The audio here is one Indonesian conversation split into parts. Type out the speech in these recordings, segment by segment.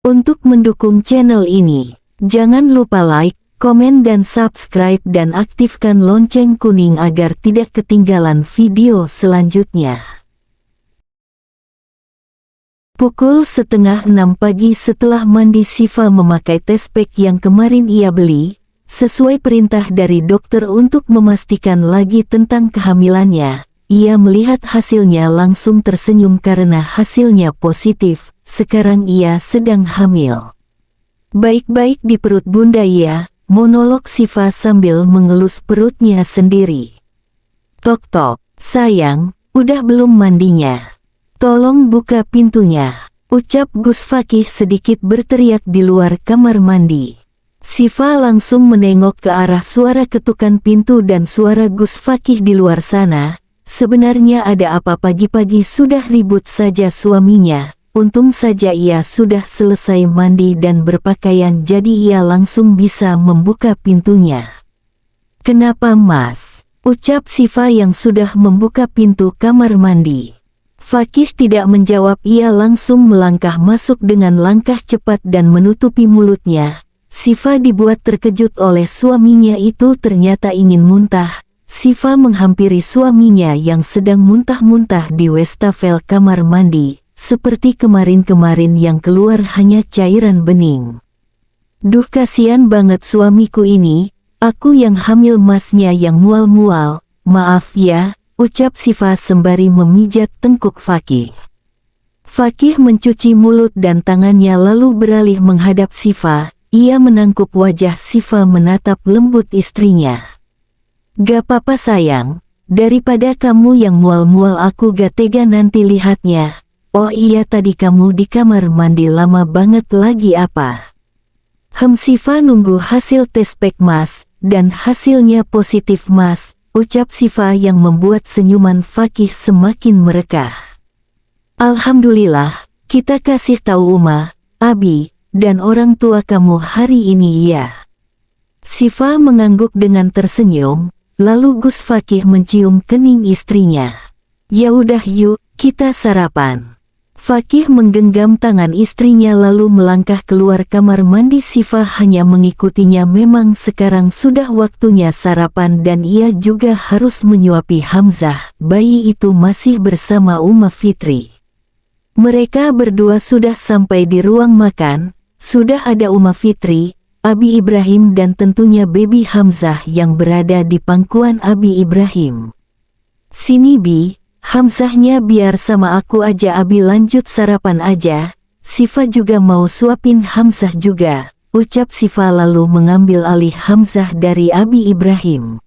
Untuk mendukung channel ini, jangan lupa like, komen dan subscribe dan aktifkan lonceng kuning agar tidak ketinggalan video selanjutnya. Pukul 5:30 pagi setelah mandi, Syifa memakai test pack yang kemarin ia beli, sesuai perintah dari dokter untuk memastikan lagi tentang kehamilannya. Ia melihat hasilnya langsung tersenyum karena hasilnya positif. Sekarang ia sedang hamil. Baik-baik di perut bunda ya, monolog Syifa sambil mengelus perutnya sendiri. Tok-tok, sayang, udah belum mandinya? Tolong buka pintunya, ucap Gus Fakih sedikit berteriak di luar kamar mandi. Syifa langsung menengok ke arah suara ketukan pintu dan suara Gus Fakih di luar sana. Sebenarnya ada apa pagi-pagi sudah ribut saja suaminya. Untung saja ia sudah selesai mandi dan berpakaian, jadi ia langsung bisa membuka pintunya. Kenapa Mas? Ucap Syifa yang sudah membuka pintu kamar mandi. Fakih tidak menjawab, ia langsung melangkah masuk dengan langkah cepat dan menutupi mulutnya. Syifa dibuat terkejut oleh suaminya itu ternyata ingin muntah. Syifa menghampiri suaminya yang sedang muntah-muntah di wastafel kamar mandi. Seperti kemarin-kemarin yang keluar hanya cairan bening. Duh, kasihan banget suamiku ini, aku yang hamil masnya yang mual-mual, maaf ya, ucap Syifa sembari memijat tengkuk Fakih. Fakih mencuci mulut dan tangannya lalu beralih menghadap Syifa, ia menangkup wajah Syifa menatap lembut istrinya. Gak apa-apa sayang, daripada kamu yang mual-mual aku gak tega nanti lihatnya. Oh iya, tadi kamu di kamar mandi lama banget lagi apa? Syifa nunggu hasil tes pack Mas, dan hasilnya positif Mas, ucap Syifa yang membuat senyuman Fakih semakin merekah. Alhamdulillah, kita kasih tahu Uma, Abi, dan orang tua kamu hari ini ya. Syifa mengangguk dengan tersenyum, lalu Gus Fakih mencium kening istrinya. Ya udah yuk, kita sarapan. Fakih menggenggam tangan istrinya lalu melangkah keluar kamar mandi. Syifa hanya mengikutinya, memang sekarang sudah waktunya sarapan dan ia juga harus menyuapi Hamzah, bayi itu masih bersama Uma Fitri. Mereka berdua sudah sampai di ruang makan, sudah ada Uma Fitri, Abi Ibrahim dan tentunya baby Hamzah yang berada di pangkuan Abi Ibrahim. Sini Bi, Hamzahnya biar sama aku aja. Abi lanjut sarapan aja, Syifa juga mau suapin Hamzah juga, ucap Syifa lalu mengambil alih Hamzah dari Abi Ibrahim.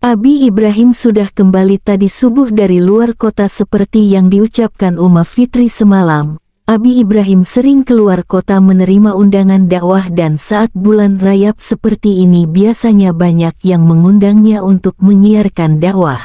Abi Ibrahim sudah kembali tadi subuh dari luar kota seperti yang diucapkan Uma Fitri semalam. Abi Ibrahim sering keluar kota menerima undangan dakwah dan saat bulan Rajab seperti ini biasanya banyak yang mengundangnya untuk menyiarkan dakwah.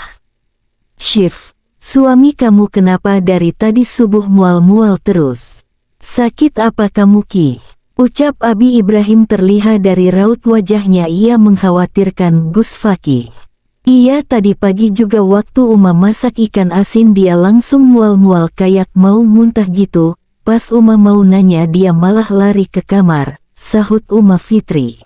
Syif, suami kamu kenapa dari tadi subuh mual-mual terus? Sakit apa kamu Ki? Ucap Abi Ibrahim terlihat dari raut wajahnya ia mengkhawatirkan Gus Fakih. Iya, tadi pagi juga waktu Uma masak ikan asin dia langsung mual-mual kayak mau muntah gitu. Pas Uma mau nanya dia malah lari ke kamar, sahut Uma Fitri.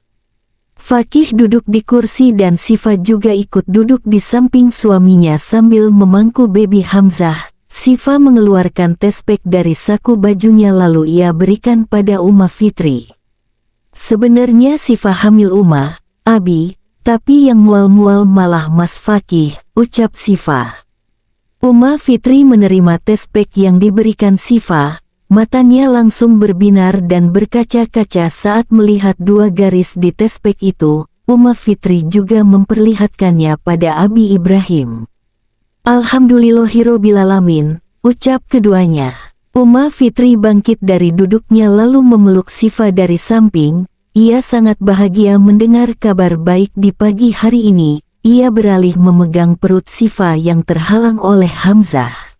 Fakih duduk di kursi dan Syifa juga ikut duduk di samping suaminya sambil memangku baby Hamzah. Syifa mengeluarkan test pack dari saku bajunya lalu ia berikan pada Uma Fitri. Sebenarnya Syifa hamil Uma, Abi, tapi yang mual-mual malah Mas Fakih, ucap Syifa. Uma Fitri menerima test pack yang diberikan Syifa. Matanya langsung berbinar dan berkaca-kaca saat melihat dua garis di test pack itu. Uma Fitri juga memperlihatkannya pada Abi Ibrahim. Alhamdulillahirobbilalamin, ucap keduanya. Uma Fitri bangkit dari duduknya lalu memeluk Syifa dari samping. Ia sangat bahagia mendengar kabar baik di pagi hari ini. Ia beralih memegang perut Syifa yang terhalang oleh Hamzah.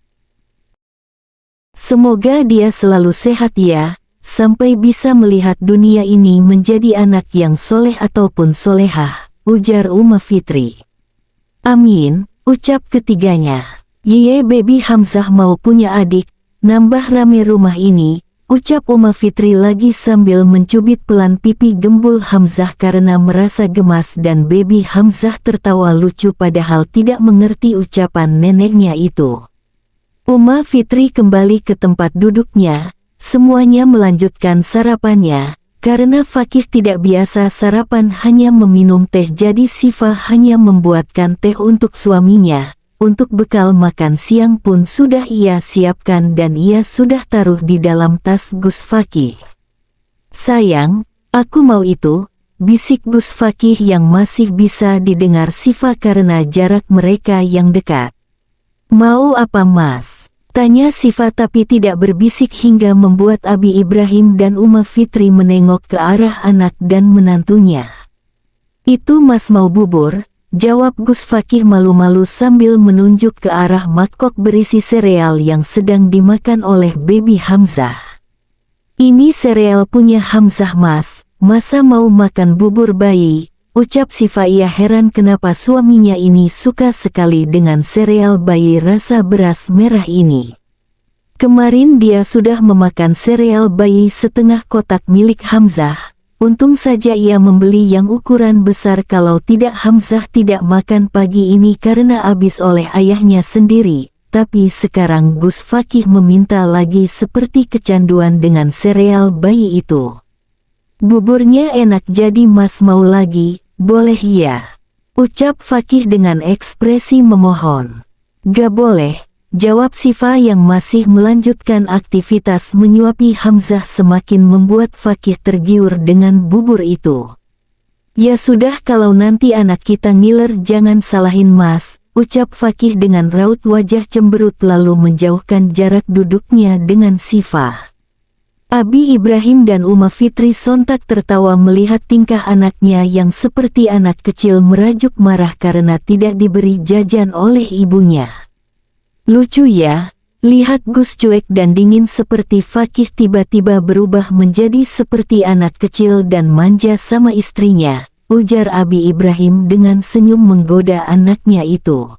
Semoga dia selalu sehat ya, sampai bisa melihat dunia ini menjadi anak yang soleh ataupun solehah, ujar Uma Fitri. Amin, ucap ketiganya. Yeye baby Hamzah mau punya adik, nambah rame rumah ini, ucap Uma Fitri lagi sambil mencubit pelan pipi gembul Hamzah karena merasa gemas dan baby Hamzah tertawa lucu padahal tidak mengerti ucapan neneknya itu. Uma Fitri kembali ke tempat duduknya, semuanya melanjutkan sarapannya. Karena Fakih tidak biasa sarapan hanya meminum teh jadi Sifa hanya membuatkan teh untuk suaminya. Untuk bekal makan siang pun sudah ia siapkan dan ia sudah taruh di dalam tas Gus Fakih. "Sayang, aku mau itu," bisik Gus Fakih yang masih bisa didengar Sifa karena jarak mereka yang dekat. "Mau apa Mas?" tanya Sifa tapi tidak berbisik hingga membuat Abi Ibrahim dan Uma Fitri menengok ke arah anak dan menantunya. "Itu Mas mau bubur," jawab Gus Fakih malu-malu sambil menunjuk ke arah mangkok berisi sereal yang sedang dimakan oleh baby Hamzah. "Ini sereal punya Hamzah Mas, masa mau makan bubur bayi?" ucap Sifa. Ia heran kenapa suaminya ini suka sekali dengan sereal bayi rasa beras merah ini. Kemarin dia sudah memakan sereal bayi setengah kotak milik Hamzah. Untung saja ia membeli yang ukuran besar, kalau tidak Hamzah tidak makan pagi ini karena habis oleh ayahnya sendiri. Tapi sekarang Gus Fakih meminta lagi seperti kecanduan dengan sereal bayi itu. "Buburnya enak jadi Mas mau lagi, boleh ya?" ucap Fakih dengan ekspresi memohon. "Gak boleh," jawab Sifa yang masih melanjutkan aktivitas menyuapi Hamzah semakin membuat Fakih tergiur dengan bubur itu. "Ya sudah kalau nanti anak kita ngiler jangan salahin Mas," ucap Fakih dengan raut wajah cemberut lalu menjauhkan jarak duduknya dengan Sifa. Abi Ibrahim dan Uma Fitri sontak tertawa melihat tingkah anaknya yang seperti anak kecil merajuk marah karena tidak diberi jajan oleh ibunya. "Lucu ya, lihat Gus cuek dan dingin seperti Fakih tiba-tiba berubah menjadi seperti anak kecil dan manja sama istrinya," ujar Abi Ibrahim dengan senyum menggoda anaknya itu.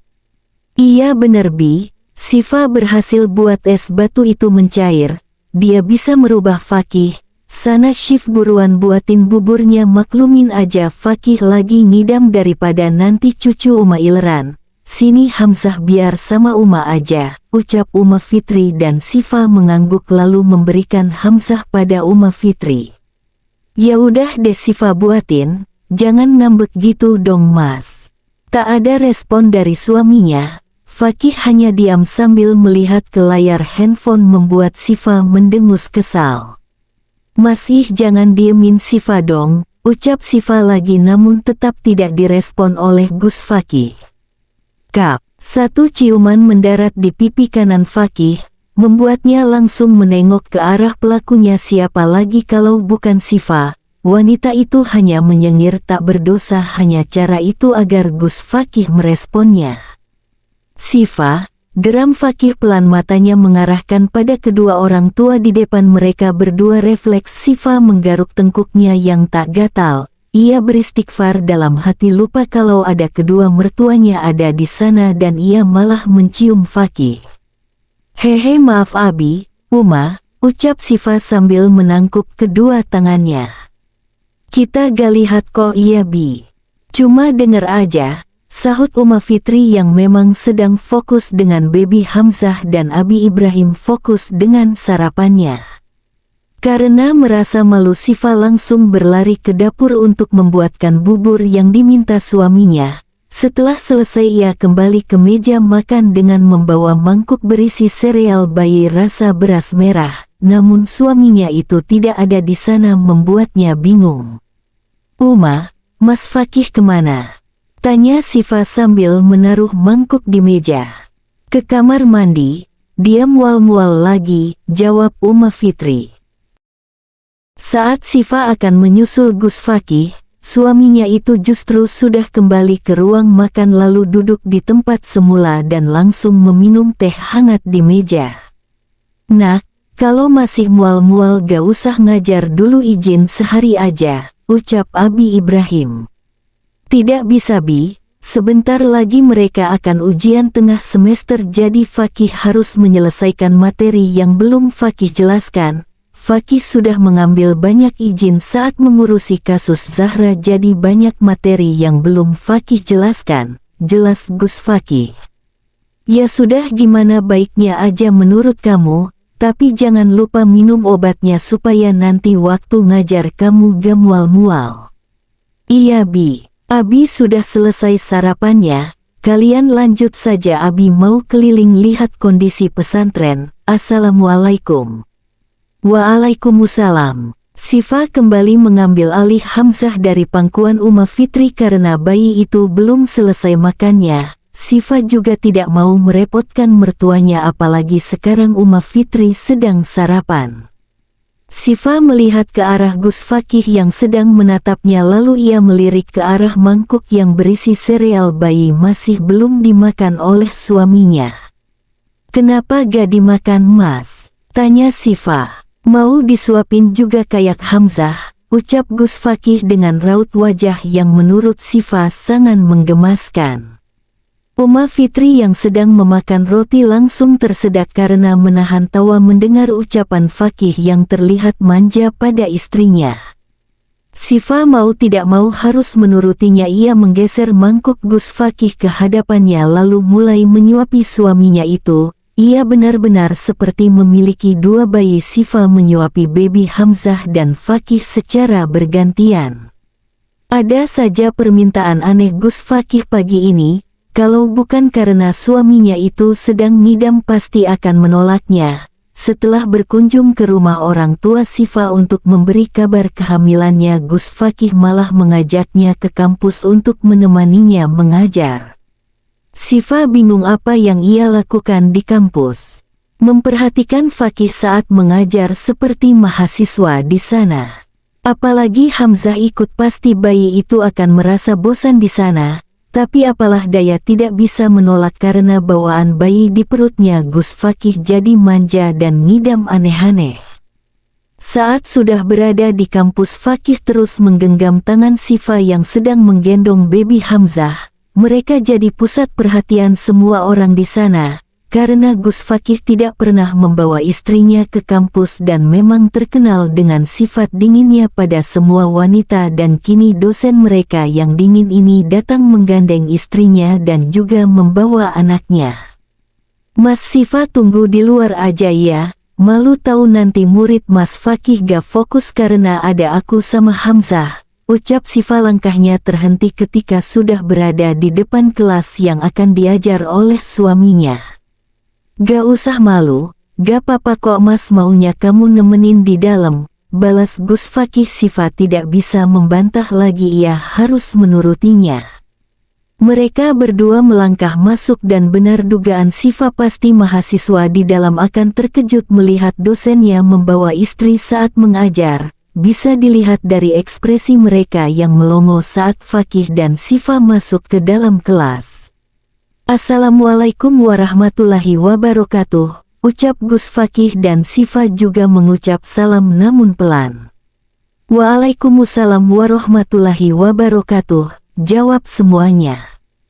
"Iya bener Bi, Sifa berhasil buat es batu itu mencair. Dia bisa merubah Fakih. Sana Syif buruan buatin buburnya, maklumin aja Fakih lagi ngidam daripada nanti cucu Uma ileran. Sini Hamzah biar sama Uma aja," ucap Uma Fitri dan Sifa mengangguk lalu memberikan Hamzah pada Uma Fitri. "Ya udah deh Sifa buatin, jangan ngambek gitu dong Mas." Tak ada respon dari suaminya. Fakih hanya diam sambil melihat ke layar handphone membuat Sifa mendengus kesal. "Masih jangan diemin Sifa dong," ucap Sifa lagi namun tetap tidak direspon oleh Gus Fakih. Kap, satu ciuman mendarat di pipi kanan Fakih, membuatnya langsung menengok ke arah pelakunya. Siapa lagi kalau bukan Sifa? Wanita itu hanya menyengir tak berdosa, hanya cara itu agar Gus Fakih meresponnya. "Sifa," geram Fakih pelan, matanya mengarahkan pada kedua orang tua di depan mereka berdua. Refleks Sifa menggaruk tengkuknya yang tak gatal. Ia beristighfar dalam hati, lupa kalau ada kedua mertuanya ada di sana dan ia malah mencium Fakih. "Hehe maaf Abi, Uma," ucap Sifa sambil menangkup kedua tangannya. "Kita gak lihat kok." "Iya Bi, cuma denger aja," sahut Uma Fitri yang memang sedang fokus dengan baby Hamzah dan Abi Ibrahim fokus dengan sarapannya. Karena merasa malu, Sifa langsung berlari ke dapur untuk membuatkan bubur yang diminta suaminya. Setelah selesai ia kembali ke meja makan dengan membawa mangkuk berisi sereal bayi rasa beras merah. Namun suaminya itu tidak ada di sana membuatnya bingung. "Uma, Mas Fakih kemana?" tanya Sifa sambil menaruh mangkuk di meja. "Ke kamar mandi, dia mual-mual lagi," jawab Uma Fitri. Saat Sifa akan menyusul Gus Fakih, suaminya itu justru sudah kembali ke ruang makan lalu duduk di tempat semula dan langsung meminum teh hangat di meja. "Nak, kalau masih mual-mual gak usah ngajar dulu, izin sehari aja," ucap Abi Ibrahim. "Tidak bisa Bi, sebentar lagi mereka akan ujian tengah semester jadi Fakih harus menyelesaikan materi yang belum Fakih jelaskan." Fakih sudah mengambil banyak izin saat mengurusi kasus Zahra, jadi banyak materi yang belum Fakih jelaskan, jelas Gus Fakih. Ya sudah, gimana baiknya aja menurut kamu, tapi jangan lupa minum obatnya supaya nanti waktu ngajar kamu gak mual-mual. Iya Bi, Abi sudah selesai sarapannya, kalian lanjut saja, Abi mau keliling lihat kondisi pesantren. Assalamualaikum. Waalaikumsalam. Sifa kembali mengambil alih Hamzah dari pangkuan Uma Fitri karena bayi itu belum selesai makannya. Sifa juga tidak mau merepotkan mertuanya, apalagi sekarang Uma Fitri sedang sarapan. Sifa melihat ke arah Gus Fakih yang sedang menatapnya, lalu ia melirik ke arah mangkuk yang berisi sereal bayi masih belum dimakan oleh suaminya. Kenapa gak dimakan Mas? Tanya Sifa. Mau disuapin juga kayak Hamzah, ucap Gus Fakih dengan raut wajah yang menurut Sifa sangat menggemaskan. Uma Fitri yang sedang memakan roti langsung tersedak karena menahan tawa mendengar ucapan Fakih yang terlihat manja pada istrinya. Sifa mau tidak mau harus menurutinya. Ia menggeser mangkuk Gus Fakih ke hadapannya lalu mulai menyuapi suaminya itu. Ia benar-benar seperti memiliki dua bayi. Sifa menyuapi baby Hamzah dan Fakih secara bergantian. Ada saja permintaan aneh Gus Fakih pagi ini, kalau bukan karena suaminya itu sedang ngidam pasti akan menolaknya. Setelah berkunjung ke rumah orang tua Sifa untuk memberi kabar kehamilannya, Gus Fakih malah mengajaknya ke kampus untuk menemaninya mengajar. Sifa bingung apa yang ia lakukan di kampus. Memperhatikan Fakih saat mengajar seperti mahasiswa di sana. Apalagi Hamzah ikut, pasti bayi itu akan merasa bosan di sana. Tapi apalah daya, tidak bisa menolak karena bawaan bayi di perutnya Gus Fakih jadi manja dan ngidam aneh-aneh. Saat sudah berada di kampus, Fakih terus menggenggam tangan Sifa yang sedang menggendong baby Hamzah. Mereka jadi pusat perhatian semua orang di sana, karena Gus Fakih tidak pernah membawa istrinya ke kampus dan memang terkenal dengan sifat dinginnya pada semua wanita, dan kini dosen mereka yang dingin ini datang menggandeng istrinya dan juga membawa anaknya. Mas Sifa tunggu di luar aja ya, malu tahu nanti murid Mas Fakih gak fokus karena ada aku sama Hamzah. Ucap Sifa. Langkahnya terhenti ketika sudah berada di depan kelas yang akan diajar oleh suaminya. Gak usah malu, gak apa-apa kok Mas, maunya kamu nemenin di dalam, balas Gus Fakih. Sifa tidak bisa membantah lagi, ia harus menurutinya. Mereka berdua melangkah masuk dan benar dugaan Sifa, pasti mahasiswa di dalam akan terkejut melihat dosennya membawa istri saat mengajar. Bisa dilihat dari ekspresi mereka yang melongo saat Fakih dan Sifa masuk ke dalam kelas. Assalamualaikum warahmatullahi wabarakatuh, ucap Gus Fakih dan Sifa juga mengucap salam namun pelan. Waalaikumsalam warahmatullahi wabarakatuh, jawab semuanya.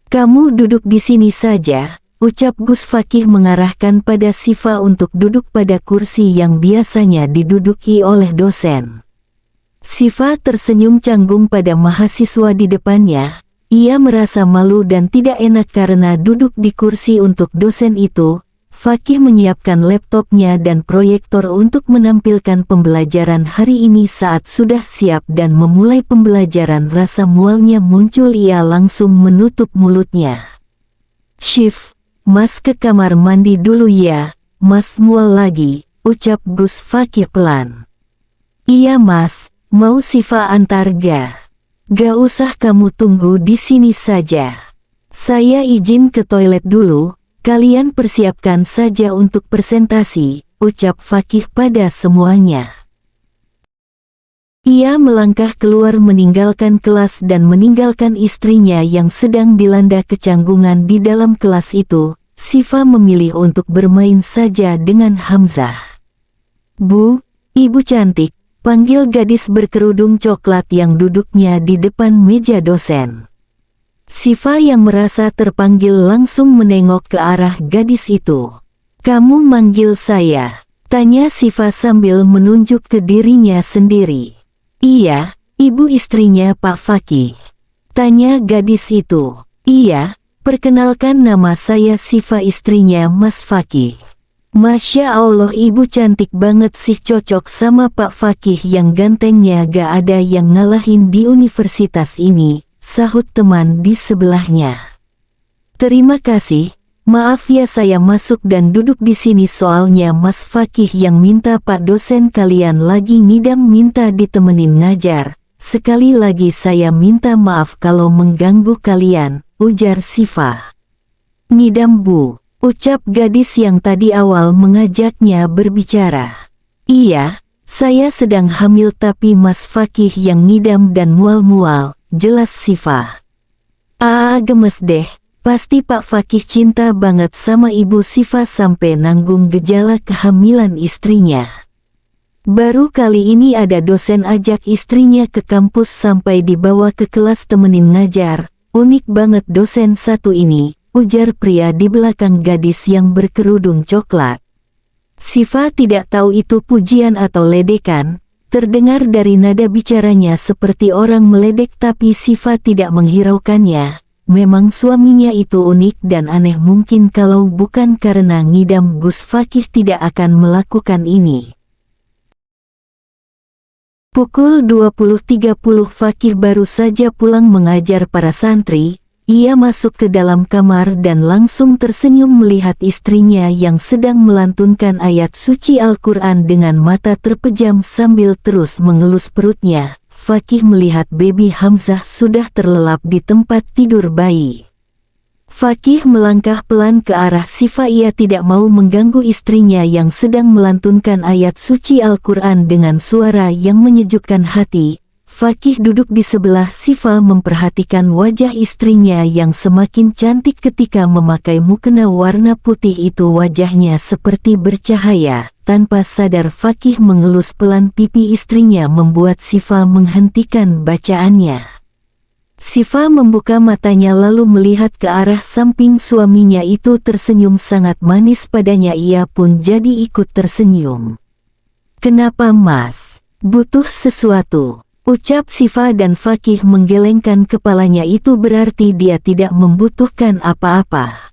Kamu duduk di sini saja, ucap Gus Fakih mengarahkan pada Sifa untuk duduk pada kursi yang biasanya diduduki oleh dosen. Sifa tersenyum canggung pada mahasiswa di depannya. Ia merasa malu dan tidak enak karena duduk di kursi untuk dosen itu. Fakih menyiapkan laptopnya dan proyektor untuk menampilkan pembelajaran hari ini. Saat sudah siap dan memulai pembelajaran, rasa mualnya muncul. Ia langsung menutup mulutnya. Shift, Mas ke kamar mandi dulu ya, Mas mual lagi, ucap Gus Fakih pelan. Iya Mas. Mau Sifa antar ga? Gak usah, kamu tunggu di sini saja. Saya izin ke toilet dulu, kalian persiapkan saja untuk presentasi, ucap Fakih pada semuanya. Ia melangkah keluar meninggalkan kelas dan meninggalkan istrinya yang sedang dilanda kecanggungan di dalam kelas itu. Sifa memilih untuk bermain saja dengan Hamzah. Bu, Ibu cantik, panggil gadis berkerudung coklat yang duduknya di depan meja dosen. Sifa yang merasa terpanggil langsung menengok ke arah gadis itu. Kamu manggil saya? Tanya Siva sambil menunjuk ke dirinya sendiri. Iya, ibu istrinya Pak Fakih. Tanya gadis itu. Iya, perkenalkan nama saya Siva, istrinya Mas Fakih. Masya Allah, ibu cantik banget sih, cocok sama Pak Fakih yang gantengnya, gak ada yang ngalahin di universitas ini, sahut teman di sebelahnya. Terima kasih, maaf ya saya masuk dan duduk di sini soalnya Mas Fakih yang minta Pak dosen kalian lagi ngidam, minta ditemenin ngajar. Sekali lagi saya minta maaf kalau mengganggu kalian, ujar Siva. Ngidam bu, ucap gadis yang tadi awal mengajaknya berbicara. Iya, saya sedang hamil tapi Mas Fakih yang ngidam dan mual-mual, jelas Siva. Gemes deh, pasti Pak Fakih cinta banget sama ibu Siva sampai nanggung gejala kehamilan istrinya. Baru kali ini ada dosen ajak istrinya ke kampus sampai dibawa ke kelas temenin ngajar, unik banget dosen satu ini, ujar pria di belakang gadis yang berkerudung coklat. Siva tidak tahu itu pujian atau ledekan, terdengar dari nada bicaranya seperti orang meledek tapi Siva tidak menghiraukannya. Memang suaminya itu unik dan aneh, mungkin kalau bukan karena ngidam Gus Fakih tidak akan melakukan ini. Pukul 20.30 Fakih baru saja pulang mengajar para santri. Ia masuk ke dalam kamar dan langsung tersenyum melihat istrinya yang sedang melantunkan ayat suci Al-Quran dengan mata terpejam sambil terus mengelus perutnya. Fakih melihat baby Hamzah sudah terlelap di tempat tidur bayi. Fakih melangkah pelan ke arah Siva, ia tidak mau mengganggu istrinya yang sedang melantunkan ayat suci Al-Quran dengan suara yang menyejukkan hati. Fakih duduk di sebelah Siva memperhatikan wajah istrinya yang semakin cantik ketika memakai mukena warna putih itu, wajahnya seperti bercahaya. Tanpa sadar Fakih mengelus pelan pipi istrinya membuat Siva menghentikan bacaannya. Siva membuka matanya lalu melihat ke arah samping suaminya itu tersenyum sangat manis padanya, ia pun jadi ikut tersenyum. Kenapa Mas? Butuh sesuatu? Ucap Siva dan Fakih menggelengkan kepalanya, itu berarti dia tidak membutuhkan apa-apa.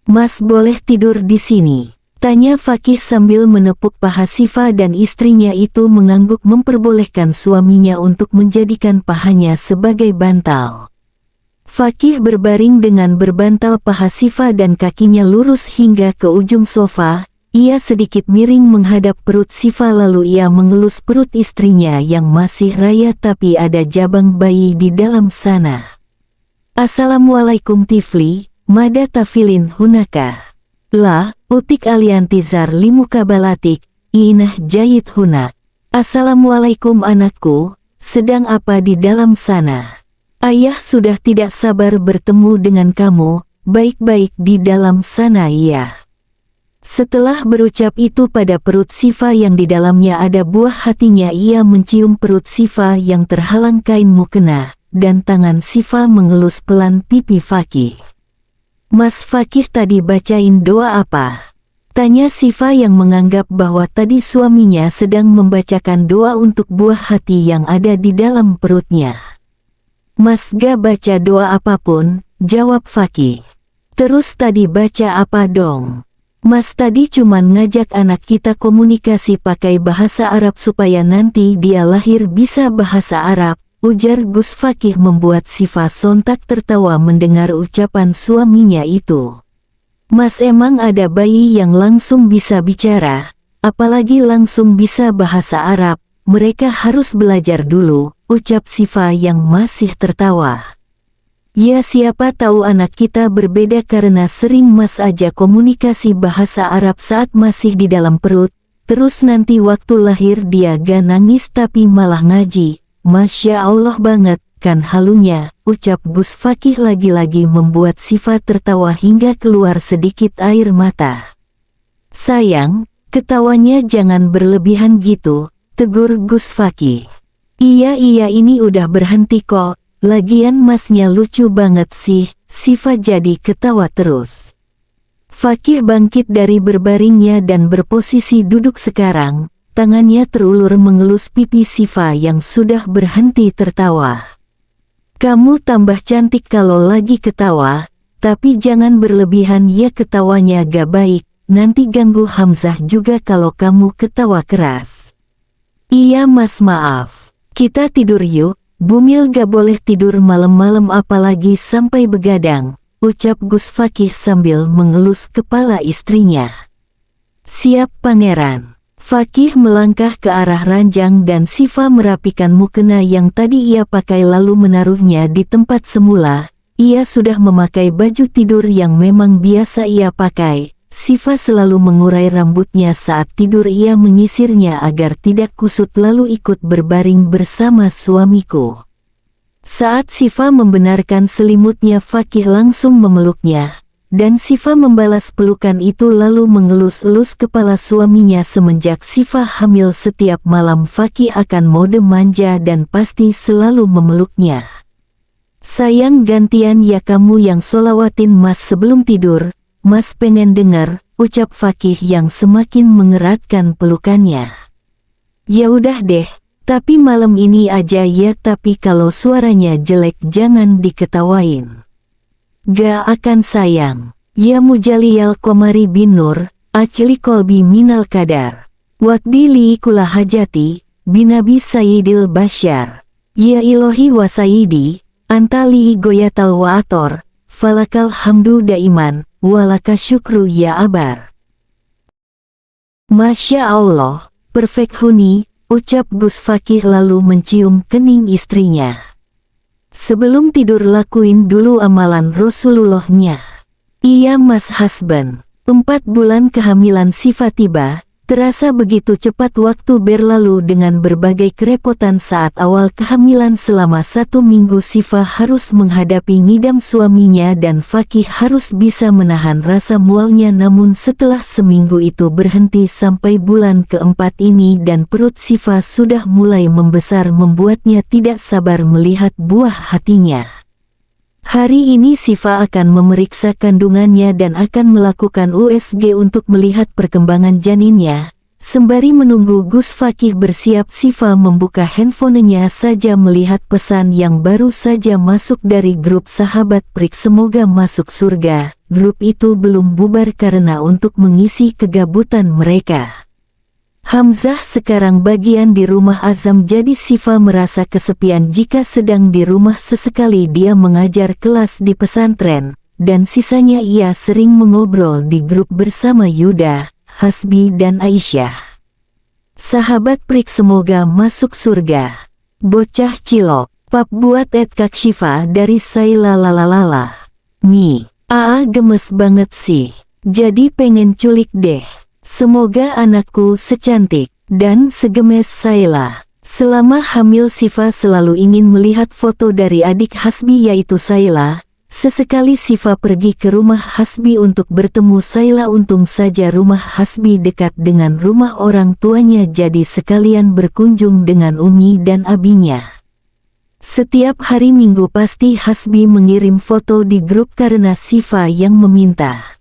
Mas boleh tidur di sini? Tanya Fakih sambil menepuk paha Siva dan istrinya itu mengangguk memperbolehkan suaminya untuk menjadikan pahanya sebagai bantal. Fakih berbaring dengan berbantal paha Siva dan kakinya lurus hingga ke ujung sofa. Ia sedikit miring menghadap perut Siva lalu ia mengelus perut istrinya yang masih raya tapi ada jabang bayi di dalam sana. Assalamualaikum Tifli, mada tafilin hunaka. La, utik aliantizar limukabalatik, inah jayid hunak. Assalamualaikum anakku, sedang apa di dalam sana? Ayah sudah tidak sabar bertemu dengan kamu, baik-baik di dalam sana ya. Setelah berucap itu pada perut Siva yang di dalamnya ada buah hatinya, ia mencium perut Siva yang terhalang kain mukena, dan tangan Siva mengelus pelan pipi Fakih. Mas Fakih tadi bacain doa apa? Tanya Siva yang menganggap bahwa tadi suaminya sedang membacakan doa untuk buah hati yang ada di dalam perutnya. Mas gak baca doa apapun, jawab Fakih. Terus tadi baca apa dong? Mas tadi cuman ngajak anak kita komunikasi pakai bahasa Arab supaya nanti dia lahir bisa bahasa Arab, ujar Gus Fakih membuat Siva sontak tertawa mendengar ucapan suaminya itu. Mas emang ada bayi yang langsung bisa bicara, apalagi langsung bisa bahasa Arab, mereka harus belajar dulu, ucap Siva yang masih tertawa. Ya siapa tahu anak kita berbeda karena sering Mas aja komunikasi bahasa Arab saat masih di dalam perut, terus nanti waktu lahir dia gak nangis tapi malah ngaji. Masya Allah banget kan halunya, ucap Gus Fakih lagi-lagi membuat Siva tertawa hingga keluar sedikit air mata. Sayang, ketawanya jangan berlebihan gitu, tegur Gus Fakih. Iya ini udah berhenti kok. Lagian masnya lucu banget sih, Siva jadi ketawa terus. Fakih bangkit dari berbaringnya dan berposisi duduk sekarang, tangannya terulur mengelus pipi Sifa yang sudah berhenti tertawa. Kamu tambah cantik kalau lagi ketawa, tapi jangan berlebihan ya, ketawanya gak baik, nanti ganggu Hamzah juga kalau kamu ketawa keras. Iya mas, maaf. Kita tidur yuk, Bumil gak boleh tidur malam-malam apalagi sampai begadang, ucap Gus Fakih sambil mengelus kepala istrinya. Siap pangeran. Fakih melangkah ke arah ranjang dan Sifa merapikan mukena yang tadi ia pakai lalu menaruhnya di tempat semula. Ia sudah memakai baju tidur yang memang biasa ia pakai. Sifa selalu mengurai rambutnya saat tidur, ia menyisirnya agar tidak kusut lalu ikut berbaring bersama suamiku. Saat Sifa membenarkan selimutnya, Fakih langsung memeluknya. Dan Sifa membalas pelukan itu lalu mengelus-elus kepala suaminya. Semenjak Sifa hamil setiap malam Fakih akan mode manja dan pasti selalu memeluknya. Sayang, gantian ya kamu yang solawatin mas sebelum tidur, mas pengen dengar, ucap Fakih yang semakin mengeratkan pelukannya. Ya udah deh, tapi malam ini aja ya, tapi kalau suaranya jelek jangan diketawain. Gak akan sayang. Ya Mujaliyal Komari bin Nur, acli kolbi minal kadar. Wakdi liikula hajati, binabi Sayyidil Bashar. Ya Ilohi wa Sayyidi, antali goyatal wa ator, falakal hamdu daiman, walaka syukru ya abar. Masya Allah, perfect huni, ucap Gus Fakih lalu mencium kening istrinya. Sebelum tidur lakuin dulu amalan Rasulullahnya. Iya mas husband. 4 bulan kehamilan Sifa tiba, terasa begitu cepat waktu berlalu dengan berbagai kerepotan saat awal kehamilan. Selama 1 minggu Sifa harus menghadapi ngidam suaminya dan Fakih harus bisa menahan rasa mualnya, namun setelah seminggu itu berhenti sampai bulan keempat ini dan perut Sifa sudah mulai membesar membuatnya tidak sabar melihat buah hatinya. Hari ini Sifa akan memeriksa kandungannya dan akan melakukan USG untuk melihat perkembangan janinnya. Sembari menunggu Gus Fakih bersiap, Sifa membuka handphonenya saja melihat pesan yang baru saja masuk dari grup sahabat Prik Semoga Masuk Surga. Grup itu belum bubar karena untuk mengisi kegabutan mereka. Hamzah sekarang bagian di rumah Azam, jadi Sifa merasa kesepian jika sedang di rumah. Sesekali dia mengajar kelas di pesantren, dan sisanya ia sering mengobrol di grup bersama Yuda, Hasbi dan Aisyah. Sahabat Prik Semoga Masuk Surga. Bocah cilok, pap buat Kak Syifa dari Saila lalalala. Aa gemes banget sih, jadi pengen culik deh. Semoga anakku secantik dan segemes Saila. Selama hamil Sifa selalu ingin melihat foto dari adik Hasbi yaitu Saila. Sesekali Sifa pergi ke rumah Hasbi untuk bertemu Saila. Untung saja rumah Hasbi dekat dengan rumah orang tuanya, jadi sekalian berkunjung dengan Umi dan abinya. Setiap hari Minggu pasti Hasbi mengirim foto di grup karena Sifa yang meminta.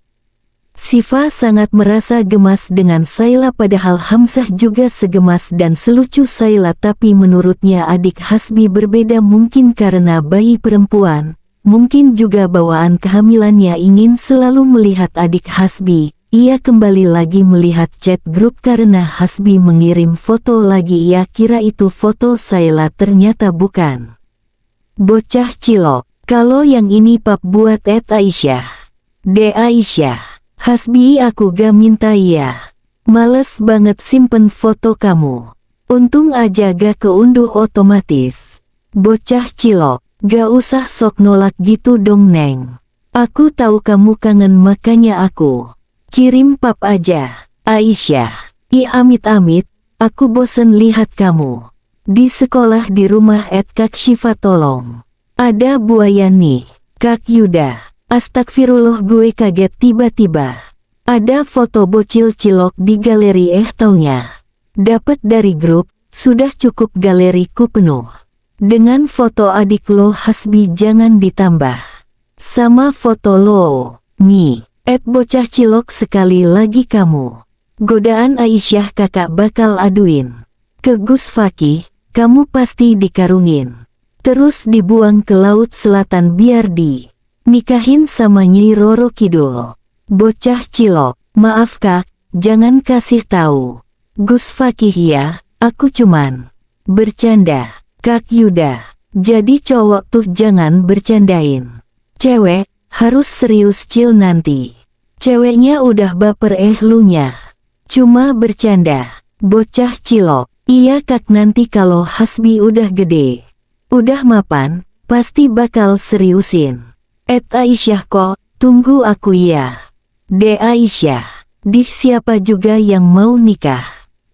Sifa sangat merasa gemas dengan Saila, padahal Hamzah juga segemas dan selucu Saila, tapi menurutnya adik Hasbi berbeda, mungkin karena bayi perempuan, mungkin juga bawaan kehamilannya ingin selalu melihat adik Hasbi. Ia kembali lagi melihat chat grup karena Hasbi mengirim foto lagi, ia kira itu foto Saila, ternyata bukan. Bocah cilok, kalau yang ini pap buat Aisyah. De Aisyah. Hasbi aku gak minta ya. Males banget simpen foto kamu. Untung aja gak keunduh otomatis. Bocah cilok, gak usah sok nolak gitu dong Neng. Aku tahu kamu kangen makanya aku kirim pap aja. Aisyah, amit-amit, aku bosen lihat kamu di sekolah di rumah Kak Syifa, tolong. Ada buaya nih, Kak Yuda. Astagfirullah, gue kaget tiba-tiba ada foto bocil cilok di galeri. Taunya dapat dari grup, sudah cukup galeriku penuh dengan foto adik lo Hasbi, jangan ditambah sama foto lo. Bocah cilok sekali lagi kamu. Godaan Aisyah kakak bakal aduin ke Gus Fakih, kamu pasti dikarungin. Terus dibuang ke laut selatan biar nikahin sama Nyi Roro Kidul. Bocah cilok, maaf kak, jangan kasih tahu Gus Fakih ya, aku cuman bercanda. Kak Yuda, jadi cowok tuh jangan bercandain cewek, harus serius cil nanti. Ceweknya udah baper lunya. Cuma bercanda. Bocah cilok, iya kak nanti kalau Hasbi udah gede, udah mapan, pasti bakal seriusin. Aisyah kok, tunggu aku ya. Aisyah, siapa juga yang mau nikah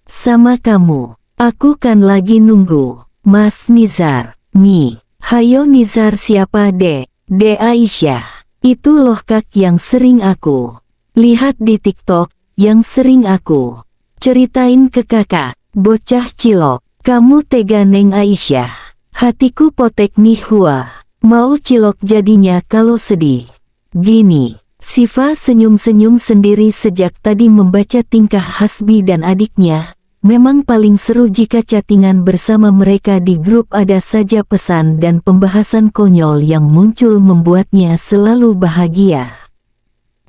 sama kamu? Aku kan lagi nunggu. Mas Nizar, nih, hayo Nizar siapa Aisyah, itu loh kak yang sering aku lihat di TikTok, yang sering aku ceritain ke kakak. Bocah cilok, kamu tega neng Aisyah, hatiku potek nih hua, mau cilok jadinya kalau sedih gini. Siva senyum-senyum sendiri sejak tadi membaca tingkah Hasbi dan adiknya. Memang paling seru jika chattingan bersama mereka di grup ada saja pesan dan pembahasan konyol yang muncul membuatnya selalu bahagia.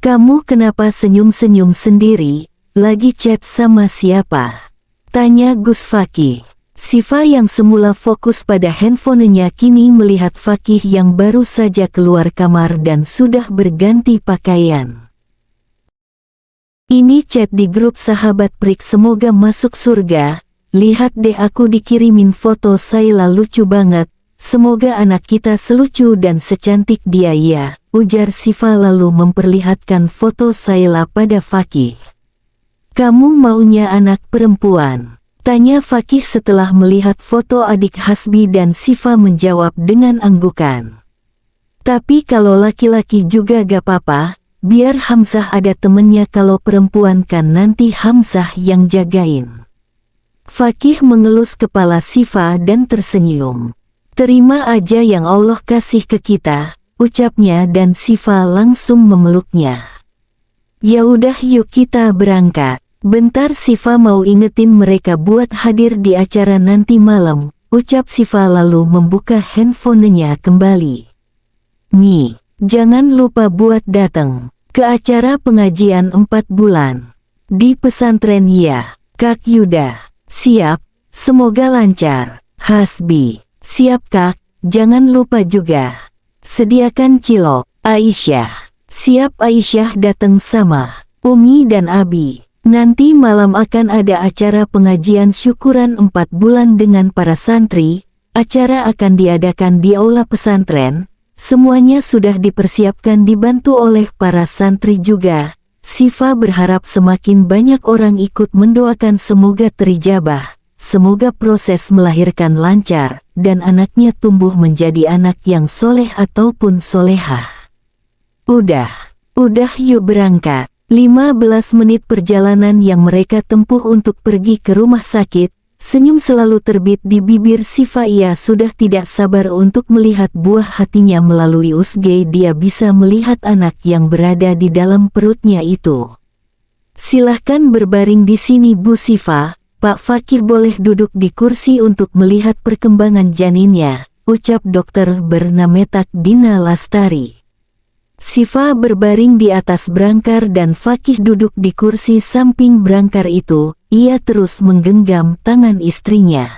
Kamu kenapa senyum-senyum sendiri? Lagi chat sama siapa? Tanya Gus Fakih. Siva yang semula fokus pada handphonenya kini melihat Fakih yang baru saja keluar kamar dan sudah berganti pakaian. Ini chat di grup sahabat Prik semoga masuk surga. Lihat deh aku dikirimin foto Sayla lucu banget. Semoga anak kita selucu dan secantik dia ya, ujar Siva lalu memperlihatkan foto Sayla pada Fakih. Kamu maunya anak perempuan? Tanya Fakih setelah melihat foto adik Hasbi dan Siva menjawab dengan anggukan. Tapi kalau laki-laki juga gak apa-apa. Biar Hamzah ada temennya kalau perempuan kan nanti Hamzah yang jagain. Fakih mengelus kepala Siva dan tersenyum. Terima aja yang Allah kasih ke kita, ucapnya dan Siva langsung memeluknya. Ya udah yuk kita berangkat. Bentar Siva mau ingetin mereka buat hadir di acara nanti malam, ucap Siva lalu membuka handphonenya kembali. Nih, jangan lupa buat datang ke acara pengajian 4 bulan di pesantren ya, Kak Yuda. Siap, semoga lancar. Hasbi, siap kak, jangan lupa juga sediakan cilok. Aisyah, siap Aisyah datang sama Umi dan Abi. Nanti malam akan ada acara pengajian syukuran 4 bulan dengan para santri. Acara akan diadakan di aula pesantren. Semuanya sudah dipersiapkan dibantu oleh para santri juga. Siva berharap semakin banyak orang ikut mendoakan semoga terijabah, semoga proses melahirkan lancar, dan anaknya tumbuh menjadi anak yang soleh ataupun solehah. Udah yuk berangkat. 15 menit perjalanan yang mereka tempuh untuk pergi ke rumah sakit. Senyum selalu terbit di bibir Siva. Ia sudah tidak sabar untuk melihat buah hatinya melalui USG. Dia bisa melihat anak yang berada di dalam perutnya itu. Silahkan berbaring di sini Bu Siva. Pak Fakih boleh duduk di kursi untuk melihat perkembangan janinnya, ucap dokter bernama Dina Lastari. Siva berbaring di atas brangkar dan Fakih duduk di kursi samping brangkar itu. Ia terus menggenggam tangan istrinya.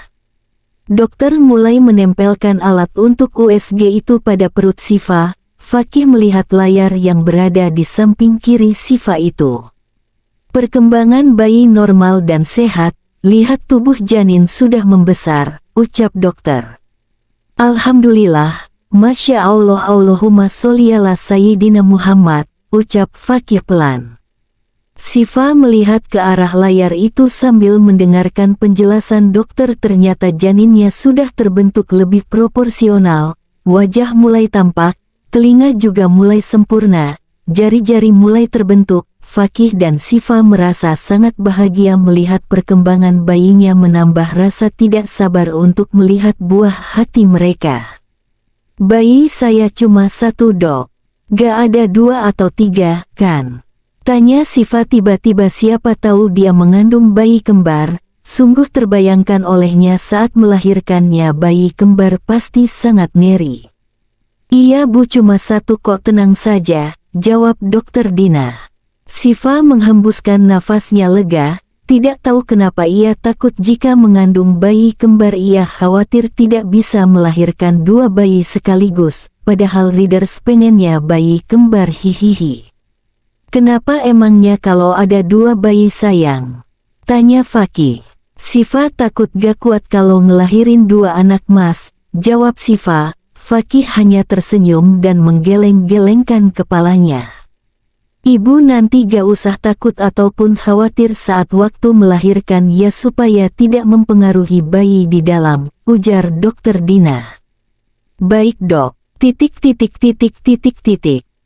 Dokter mulai menempelkan alat untuk USG itu pada perut Siva. Fakih melihat layar yang berada di samping kiri Siva itu. Perkembangan bayi normal dan sehat. Lihat tubuh janin sudah membesar, ucap dokter. Alhamdulillah, Masya Allah, Allahumma sholli ala Sayyidina Muhammad, ucap Fakih pelan. Siva melihat ke arah layar itu sambil mendengarkan penjelasan dokter. Ternyata janinnya sudah terbentuk lebih proporsional, wajah mulai tampak, telinga juga mulai sempurna, jari-jari mulai terbentuk. Fakih dan Siva merasa sangat bahagia melihat perkembangan bayinya, menambah rasa tidak sabar untuk melihat buah hati mereka. Bayi saya cuma 1 dok. Gak ada 2 atau 3, kan? Tanya Siva tiba-tiba, siapa tahu dia mengandung bayi kembar. Sungguh terbayangkan olehnya saat melahirkannya. Bayi kembar pasti sangat ngeri. Iya Bu, cuma 1 kok, tenang saja, jawab Dokter Dina. Siva menghembuskan nafasnya lega. Tidak tahu kenapa ia takut jika mengandung bayi kembar. Ia khawatir tidak bisa melahirkan 2 bayi sekaligus, padahal Readers pengennya bayi kembar, hihihi. Kenapa emangnya kalau ada 2 bayi sayang? Tanya Fakih. Siva takut gak kuat kalau ngelahirin 2 anak Mas, jawab Siva. Fakih hanya tersenyum dan menggeleng-gelengkan kepalanya. Ibu nanti gak usah takut ataupun khawatir saat waktu melahirkan ya, supaya tidak mempengaruhi bayi di dalam, ujar Dokter Dina. Baik Dok, ...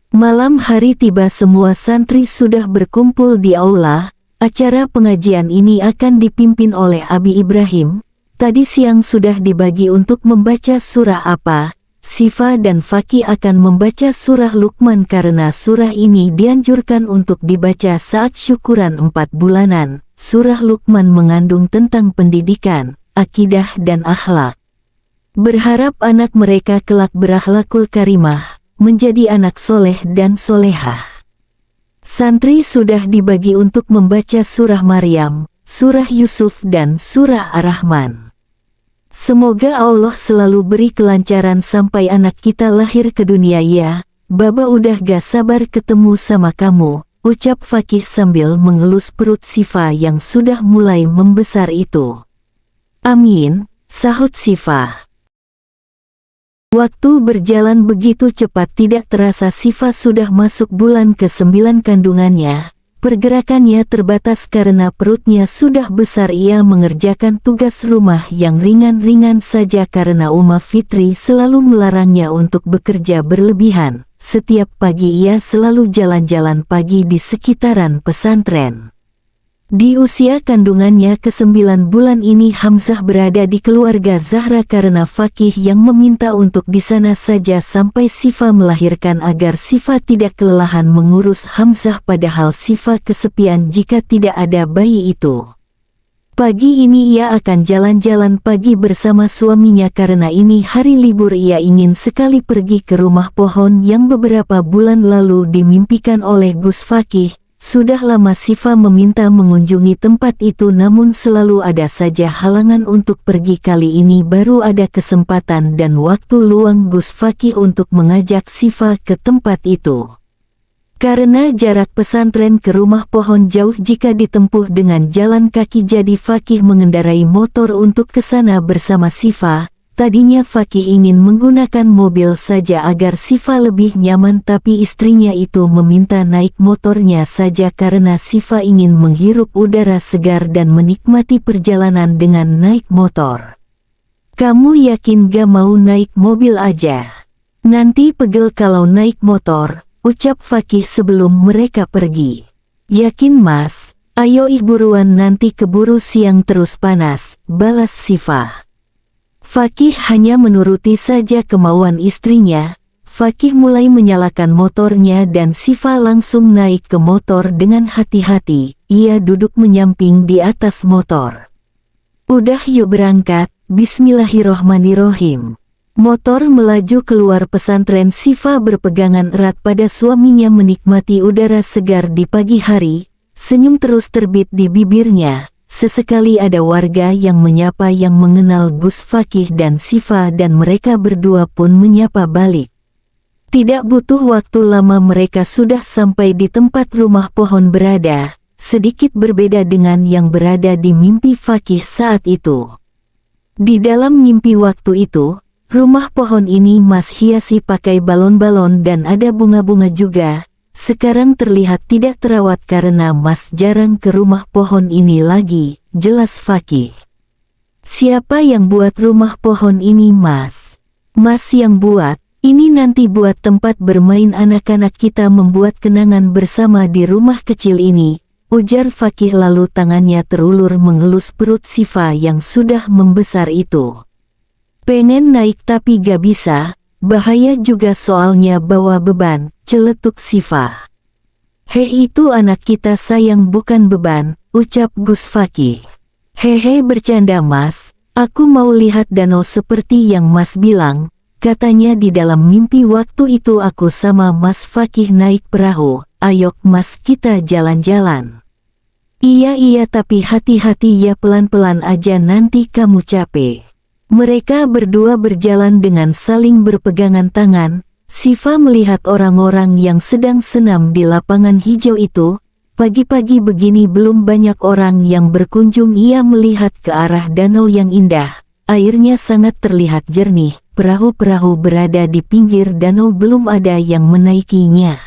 Malam hari tiba, semua santri sudah berkumpul di aula. Acara pengajian ini akan dipimpin oleh Abi Ibrahim. Tadi siang sudah dibagi untuk membaca surah apa. Siva dan Fakih akan membaca surah Luqman karena surah ini dianjurkan untuk dibaca saat syukuran 4 bulanan. Surah Luqman mengandung tentang pendidikan, akidah dan akhlak. Berharap anak mereka kelak berakhlakul karimah, menjadi anak soleh dan solehah. Santri sudah dibagi untuk membaca surah Maryam, surah Yusuf dan surah Ar-Rahman. Semoga Allah selalu beri kelancaran sampai anak kita lahir ke dunia ya. Baba udah gak sabar ketemu sama kamu, ucap Fakih sambil mengelus perut Siva yang sudah mulai membesar itu. Amin, sahut Siva. Waktu berjalan begitu cepat, tidak terasa Siva sudah masuk bulan ke-9 kandungannya. Pergerakannya terbatas karena perutnya sudah besar. Ia mengerjakan tugas rumah yang ringan-ringan saja karena Uma Fitri selalu melarangnya untuk bekerja berlebihan. Setiap pagi ia selalu jalan-jalan pagi di sekitaran pesantren. Di usia kandungannya ke-9 bulan ini Hamzah berada di keluarga Zahra karena Fakih yang meminta untuk di sana saja sampai Siva melahirkan agar Siva tidak kelelahan mengurus Hamzah, padahal Siva kesepian jika tidak ada bayi itu. Pagi ini ia akan jalan-jalan pagi bersama suaminya karena ini hari libur. Ia ingin sekali pergi ke rumah pohon yang beberapa bulan lalu dimimpikan oleh Gus Fakih. Sudah lama Siva meminta mengunjungi tempat itu, namun selalu ada saja halangan untuk pergi. Kali ini baru ada kesempatan dan waktu luang Gus Fakih untuk mengajak Siva ke tempat itu. Karena jarak pesantren ke rumah pohon jauh jika ditempuh dengan jalan kaki, jadi Fakih mengendarai motor untuk ke sana bersama Siva. Tadinya Fakih ingin menggunakan mobil saja agar Siva lebih nyaman, tapi istrinya itu meminta naik motornya saja karena Siva ingin menghirup udara segar dan menikmati perjalanan dengan naik motor. Kamu yakin gak mau naik mobil aja? Nanti pegel kalau naik motor, ucap Fakih sebelum mereka pergi. Yakin Mas, ayo ih buruan, nanti keburu siang terus panas, balas Siva. Fakih hanya menuruti saja kemauan istrinya. Fakih mulai menyalakan motornya dan Siva langsung naik ke motor dengan hati-hati. Ia duduk menyamping di atas motor. Udah yuk berangkat, bismillahirrohmanirrohim. Motor melaju keluar pesantren. Siva berpegangan erat pada suaminya menikmati udara segar di pagi hari. Senyum terus terbit di bibirnya. Sesekali ada warga yang menyapa yang mengenal Gus Fakih dan Siva dan mereka berdua pun menyapa balik. Tidak butuh waktu lama mereka sudah sampai di tempat rumah pohon berada, sedikit berbeda dengan yang berada di mimpi Fakih saat itu. Di dalam mimpi waktu itu, rumah pohon ini Mas hiasi pakai balon-balon dan ada bunga-bunga juga. Sekarang terlihat tidak terawat karena Mas jarang ke rumah pohon ini lagi, jelas Fakih. Siapa yang buat rumah pohon ini Mas? Mas yang buat, ini nanti buat tempat bermain anak-anak kita, membuat kenangan bersama di rumah kecil ini, ujar Fakih lalu tangannya terulur mengelus perut Siva yang sudah membesar itu. Pengen naik tapi gak bisa, bahaya juga soalnya bawa beban, celetuk Sifa. Hei itu anak kita sayang bukan beban, ucap Gus Fakih. Hehe bercanda mas, aku mau lihat danau seperti yang mas bilang, katanya di dalam mimpi waktu itu aku sama Mas Fakih naik perahu, ayok mas kita jalan-jalan. Iya tapi hati-hati ya pelan-pelan aja nanti kamu capek. Mereka berdua berjalan dengan saling berpegangan tangan. Sifa melihat orang-orang yang sedang senam di lapangan hijau itu. Pagi-pagi begini belum banyak orang yang berkunjung. Ia melihat ke arah danau yang indah. Airnya sangat terlihat jernih. Perahu-perahu berada di pinggir danau belum ada yang menaikinya.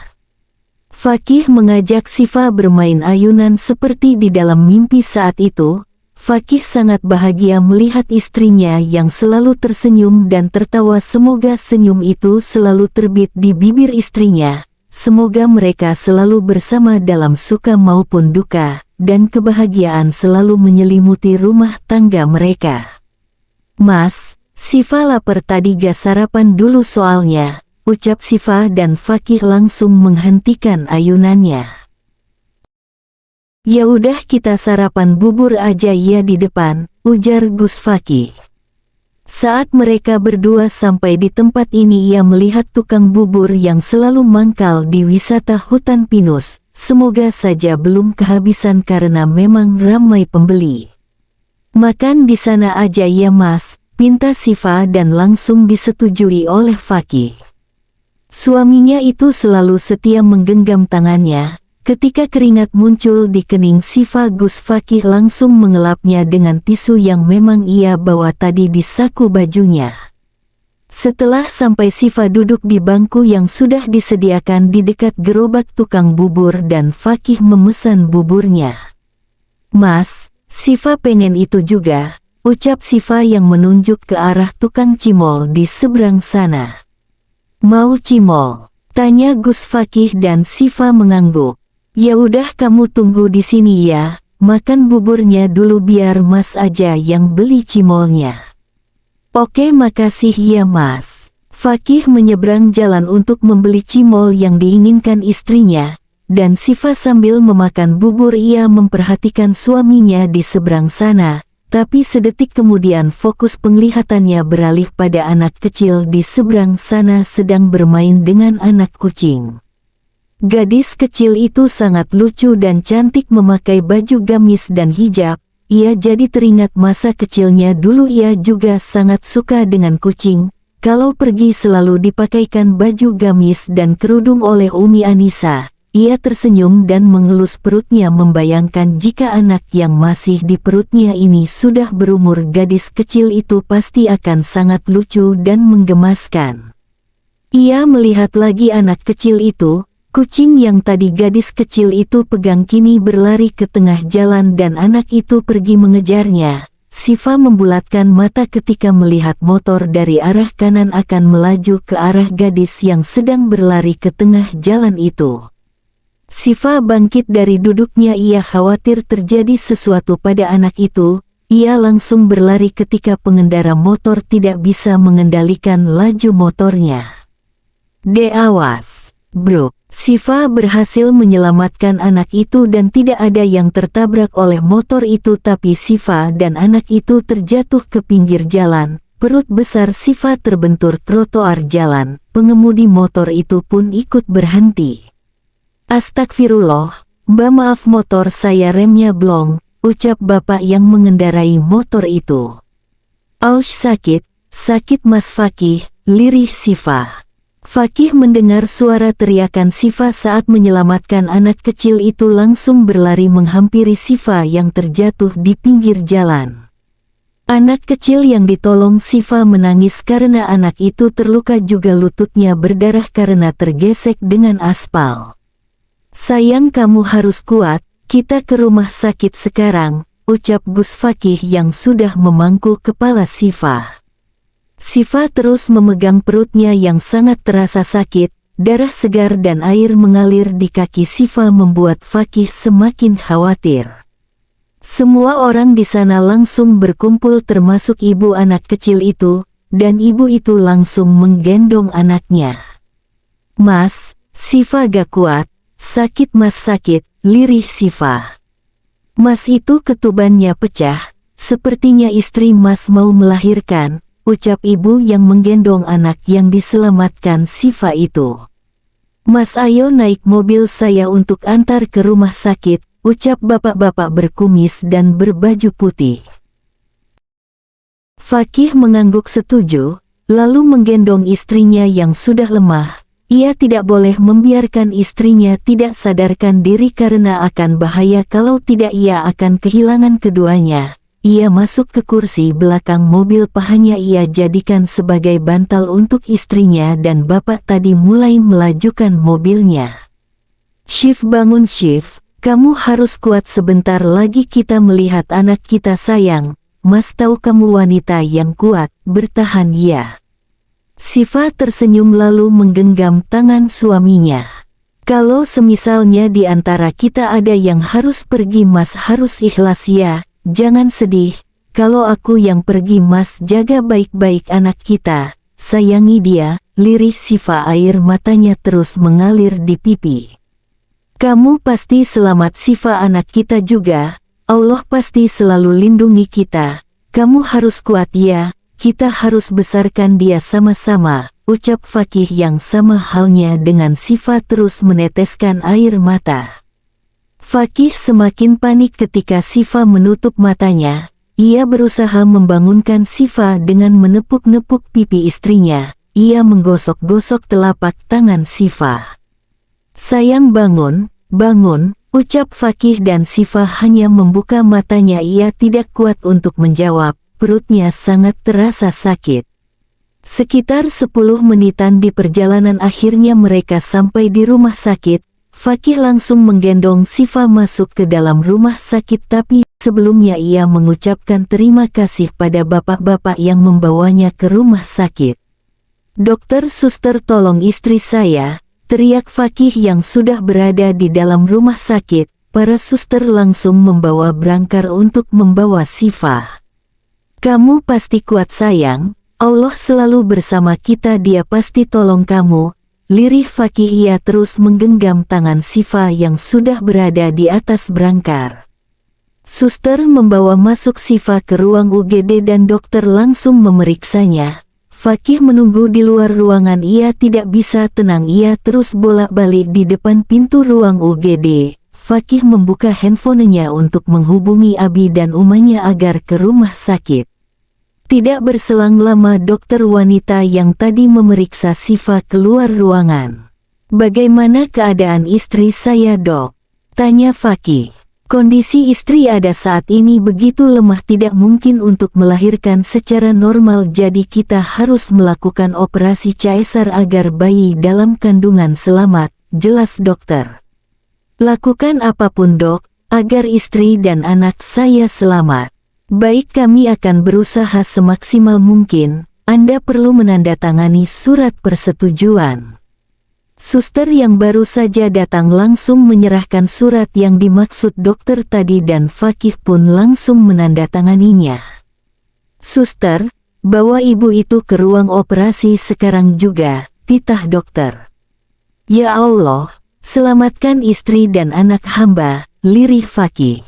Fakih mengajak Sifa bermain ayunan seperti di dalam mimpi saat itu. Fakih sangat bahagia melihat istrinya yang selalu tersenyum dan tertawa. Semoga senyum itu selalu terbit di bibir istrinya. Semoga mereka selalu bersama dalam suka maupun duka, dan kebahagiaan selalu menyelimuti rumah tangga mereka. Mas, Sifa lapar tadi gak sarapan dulu soalnya, ucap Sifa dan Fakih langsung menghentikan ayunannya. Ya udah kita sarapan bubur aja ya di depan, ujar Gus Fakih. Saat mereka berdua sampai di tempat ini ia melihat tukang bubur yang selalu mangkal di wisata hutan pinus. Semoga saja belum kehabisan karena memang ramai pembeli. Makan di sana aja ya mas, pinta Sifa dan langsung disetujui oleh Fakih. Suaminya itu selalu setia menggenggam tangannya. Ketika keringat muncul di kening Sifa, Gus Fakih langsung mengelapnya dengan tisu yang memang ia bawa tadi di saku bajunya. Setelah sampai Sifa duduk di bangku yang sudah disediakan di dekat gerobak tukang bubur dan Fakih memesan buburnya. Mas, Sifa pengen itu juga, ucap Sifa yang menunjuk ke arah tukang cimol di seberang sana. Mau cimol? Tanya Gus Fakih dan Sifa mengangguk. Ya udah kamu tunggu di sini ya, makan buburnya dulu biar mas aja yang beli cimolnya. Oke makasih ya mas. Fakih menyeberang jalan untuk membeli cimol yang diinginkan istrinya, dan Sifa sambil memakan bubur ia memperhatikan suaminya di seberang sana, tapi sedetik kemudian fokus penglihatannya beralih pada anak kecil di seberang sana sedang bermain dengan anak kucing. Gadis kecil itu sangat lucu dan cantik memakai baju gamis dan hijab. Ia jadi teringat masa kecilnya dulu ia juga sangat suka dengan kucing. Kalau pergi selalu dipakaikan baju gamis dan kerudung oleh Umi Anissa. Ia tersenyum dan mengelus perutnya membayangkan jika anak yang masih di perutnya ini sudah berumur. Gadis kecil itu pasti akan sangat lucu dan menggemaskan. Ia melihat lagi anak kecil itu. Kucing yang tadi gadis kecil itu pegang kini berlari ke tengah jalan dan anak itu pergi mengejarnya. Sifa membulatkan mata ketika melihat motor dari arah kanan akan melaju ke arah gadis yang sedang berlari ke tengah jalan itu. Sifa bangkit dari duduknya, ia khawatir terjadi sesuatu pada anak itu. Ia langsung berlari ketika pengendara motor tidak bisa mengendalikan laju motornya. Awas, bro. Sifa berhasil menyelamatkan anak itu dan tidak ada yang tertabrak oleh motor itu, tapi Sifa dan anak itu terjatuh ke pinggir jalan. Perut besar Sifa terbentur trotoar jalan. Pengemudi motor itu pun ikut berhenti. Astagfirullah, Mbak maaf motor saya remnya blong, ucap bapak yang mengendarai motor itu. Aush sakit Mas Fakih, lirih Sifa. Fakih mendengar suara teriakan Sifa saat menyelamatkan anak kecil itu langsung berlari menghampiri Sifa yang terjatuh di pinggir jalan. Anak kecil yang ditolong Sifa menangis karena anak itu terluka juga lututnya berdarah karena tergesek dengan aspal. Sayang kamu harus kuat, kita ke rumah sakit sekarang, ucap Gus Fakih yang sudah memangku kepala Sifa. Sifa terus memegang perutnya yang sangat terasa sakit, darah segar dan air mengalir di kaki Sifa membuat Fakih semakin khawatir. Semua orang di sana langsung berkumpul termasuk ibu anak kecil itu. dan ibu itu langsung menggendong anaknya. "Mas, Siva gak kuat, sakit mas sakit," lirih Siva. "Mas itu ketubannya pecah, sepertinya istri mas mau melahirkan," ucap ibu yang menggendong anak yang diselamatkan Siva itu. "Mas ayo naik mobil saya untuk antar ke rumah sakit," ucap bapak-bapak berkumis dan berbaju putih. Fakih mengangguk setuju, lalu menggendong istrinya yang sudah lemah. Ia tidak boleh membiarkan istrinya tidak sadarkan diri karena akan bahaya kalau tidak ia akan kehilangan keduanya. Ia masuk ke kursi belakang mobil, pahanya ia jadikan sebagai bantal untuk istrinya dan bapak tadi mulai melajukan mobilnya. "Shiv, bangun Shiv, kamu harus kuat, sebentar lagi kita melihat anak kita sayang. Mas tahu kamu wanita yang kuat, bertahan ya." Siva tersenyum lalu menggenggam tangan suaminya. "Kalau semisalnya di antara kita ada yang harus pergi, mas harus ikhlas ya, jangan sedih. Kalau aku yang pergi, mas jaga baik-baik anak kita, sayangi dia," lirih Siva, air matanya terus mengalir di pipi. "Kamu pasti selamat Siva, anak kita juga. Allah pasti selalu lindungi kita. Kamu harus kuat ya, kita harus besarkan dia sama-sama," ucap Fakih yang sama halnya dengan Siva terus meneteskan air mata. Fakih semakin panik ketika Siva menutup matanya. Ia berusaha membangunkan Siva dengan menepuk-nepuk pipi istrinya. Ia menggosok-gosok telapak tangan Siva. "Sayang, bangun, bangun," ucap Fakih dan Siva hanya membuka matanya. Ia tidak kuat untuk menjawab, perutnya sangat terasa sakit. Sekitar 10 menitan di perjalanan akhirnya mereka sampai di rumah sakit. Fakih langsung menggendong Siva masuk ke dalam rumah sakit, tapi sebelumnya ia mengucapkan terima kasih pada bapak-bapak yang membawanya ke rumah sakit. "Dokter, suster, tolong istri saya," teriak Fakih yang sudah berada di dalam rumah sakit. Para suster langsung membawa brangkar untuk membawa Siva. "Kamu pasti kuat sayang, Allah selalu bersama kita, dia pasti tolong kamu," lirih Fakih. Ia terus menggenggam tangan Siva yang sudah berada di atas brangkar. Suster membawa masuk Siva ke ruang UGD dan dokter langsung memeriksanya. Fakih menunggu di luar ruangan, ia tidak bisa tenang, ia terus bolak-balik di depan pintu ruang UGD. Fakih membuka handphonenya untuk menghubungi Abi dan umanya agar ke rumah sakit. Tidak berselang lama dokter wanita yang tadi memeriksa Siva keluar ruangan. "Bagaimana keadaan istri saya, dok?" tanya Fakih. "Kondisi istri ada saat ini begitu lemah, tidak mungkin untuk melahirkan secara normal, jadi kita harus melakukan operasi caesar agar bayi dalam kandungan selamat," jelas dokter. "Lakukan apapun dok, agar istri dan anak saya selamat." "Baik, kami akan berusaha semaksimal mungkin. Anda perlu menandatangani surat persetujuan." Suster yang baru saja datang langsung menyerahkan surat yang dimaksud dokter tadi dan Fakih pun langsung menandatanganinya. "Suster, bawa ibu itu ke ruang operasi sekarang juga," titah dokter. "Ya Allah, selamatkan istri dan anak hamba," lirih Fakih.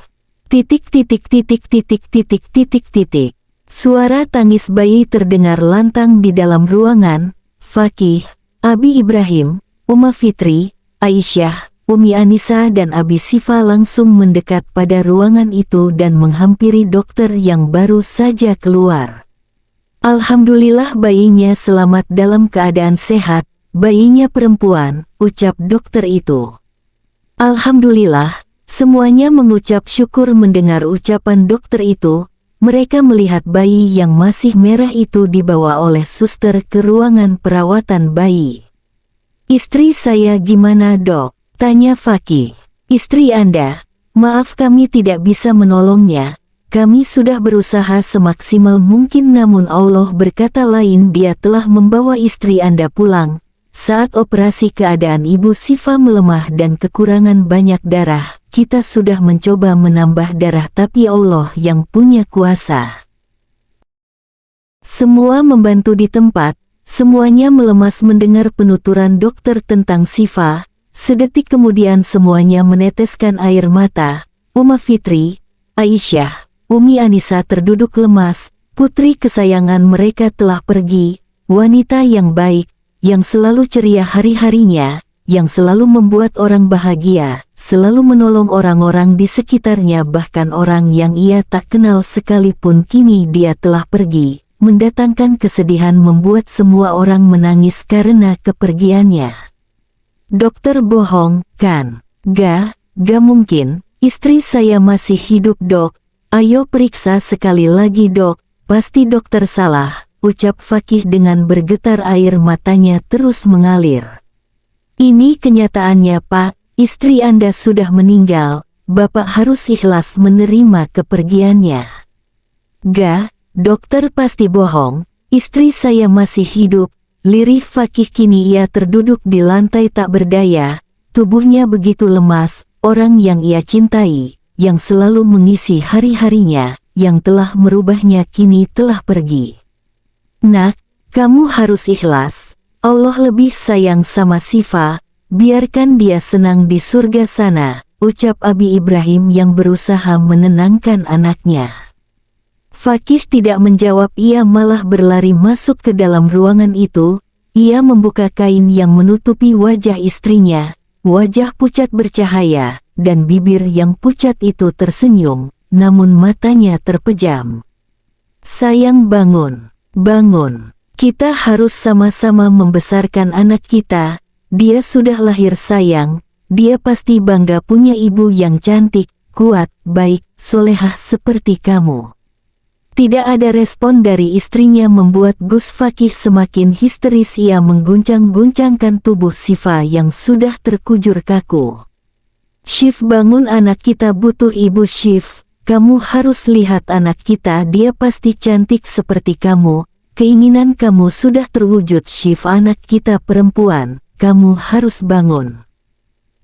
Titik titik titik titik titik titik titik. Suara tangis bayi terdengar lantang di dalam ruangan. Fakih, Abi Ibrahim, Uma Fitri, Aisyah, Umi Anissa dan Abi Siva langsung mendekat pada ruangan itu dan menghampiri dokter yang baru saja keluar. "Alhamdulillah bayinya selamat dalam keadaan sehat, bayinya perempuan," ucap dokter itu. Alhamdulillah, semuanya mengucap syukur mendengar ucapan dokter itu. Mereka melihat bayi yang masih merah itu dibawa oleh suster ke ruangan perawatan bayi. "Istri saya gimana dok?" tanya Fakih. "Istri Anda, maaf kami tidak bisa menolongnya. Kami sudah berusaha semaksimal mungkin namun Allah berkata lain, dia telah membawa istri Anda pulang. Saat operasi keadaan Ibu Siva melemah dan kekurangan banyak darah. Kita sudah mencoba menambah darah tapi Allah yang punya kuasa." Semua membantu di tempat, semuanya melemas mendengar penuturan dokter tentang Syifa. Sedetik kemudian semuanya meneteskan air mata. Uma Fitri, Aisyah, Umi Anissa terduduk lemas. Putri kesayangan mereka telah pergi, wanita yang baik, yang selalu ceria hari-harinya, yang selalu membuat orang bahagia, selalu menolong orang-orang di sekitarnya, bahkan orang yang ia tak kenal sekalipun. Kini dia telah pergi, mendatangkan kesedihan, membuat semua orang menangis karena kepergiannya. Dokter bohong, kan? Gak mungkin, istri saya masih hidup dok, ayo periksa sekali lagi dok, pasti dokter salah, ucap Fakih dengan bergetar, air matanya terus mengalir. Ini kenyataannya Pak, istri Anda sudah meninggal, Bapak harus ikhlas menerima kepergiannya. Gak, dokter pasti bohong, istri saya masih hidup, lirih Fakih. Kini ia terduduk di lantai tak berdaya, tubuhnya begitu lemas, orang yang ia cintai, yang selalu mengisi hari-harinya, yang telah merubahnya kini telah pergi. Nak, kamu harus ikhlas. Allah lebih sayang sama Syifa, biarkan dia senang di surga sana, ucap Abi Ibrahim yang berusaha menenangkan anaknya. Fakih tidak menjawab, ia malah berlari masuk ke dalam ruangan itu. Ia membuka kain yang menutupi wajah istrinya, wajah pucat bercahaya, dan bibir yang pucat itu tersenyum, namun matanya terpejam. Sayang, bangun, bangun. Kita harus sama-sama membesarkan anak kita. Dia sudah lahir sayang, dia pasti bangga punya ibu yang cantik, kuat, baik, solehah seperti kamu. Tidak ada respon dari istrinya membuat Gus Fakih semakin histeris. Ia mengguncang-guncangkan tubuh Syifa yang sudah terkujur kaku. Syif, bangun, anak kita butuh ibu. Syif, kamu harus lihat anak kita, dia pasti cantik seperti kamu. Keinginan kamu sudah terwujud. Syif, anak kita perempuan, kamu harus bangun.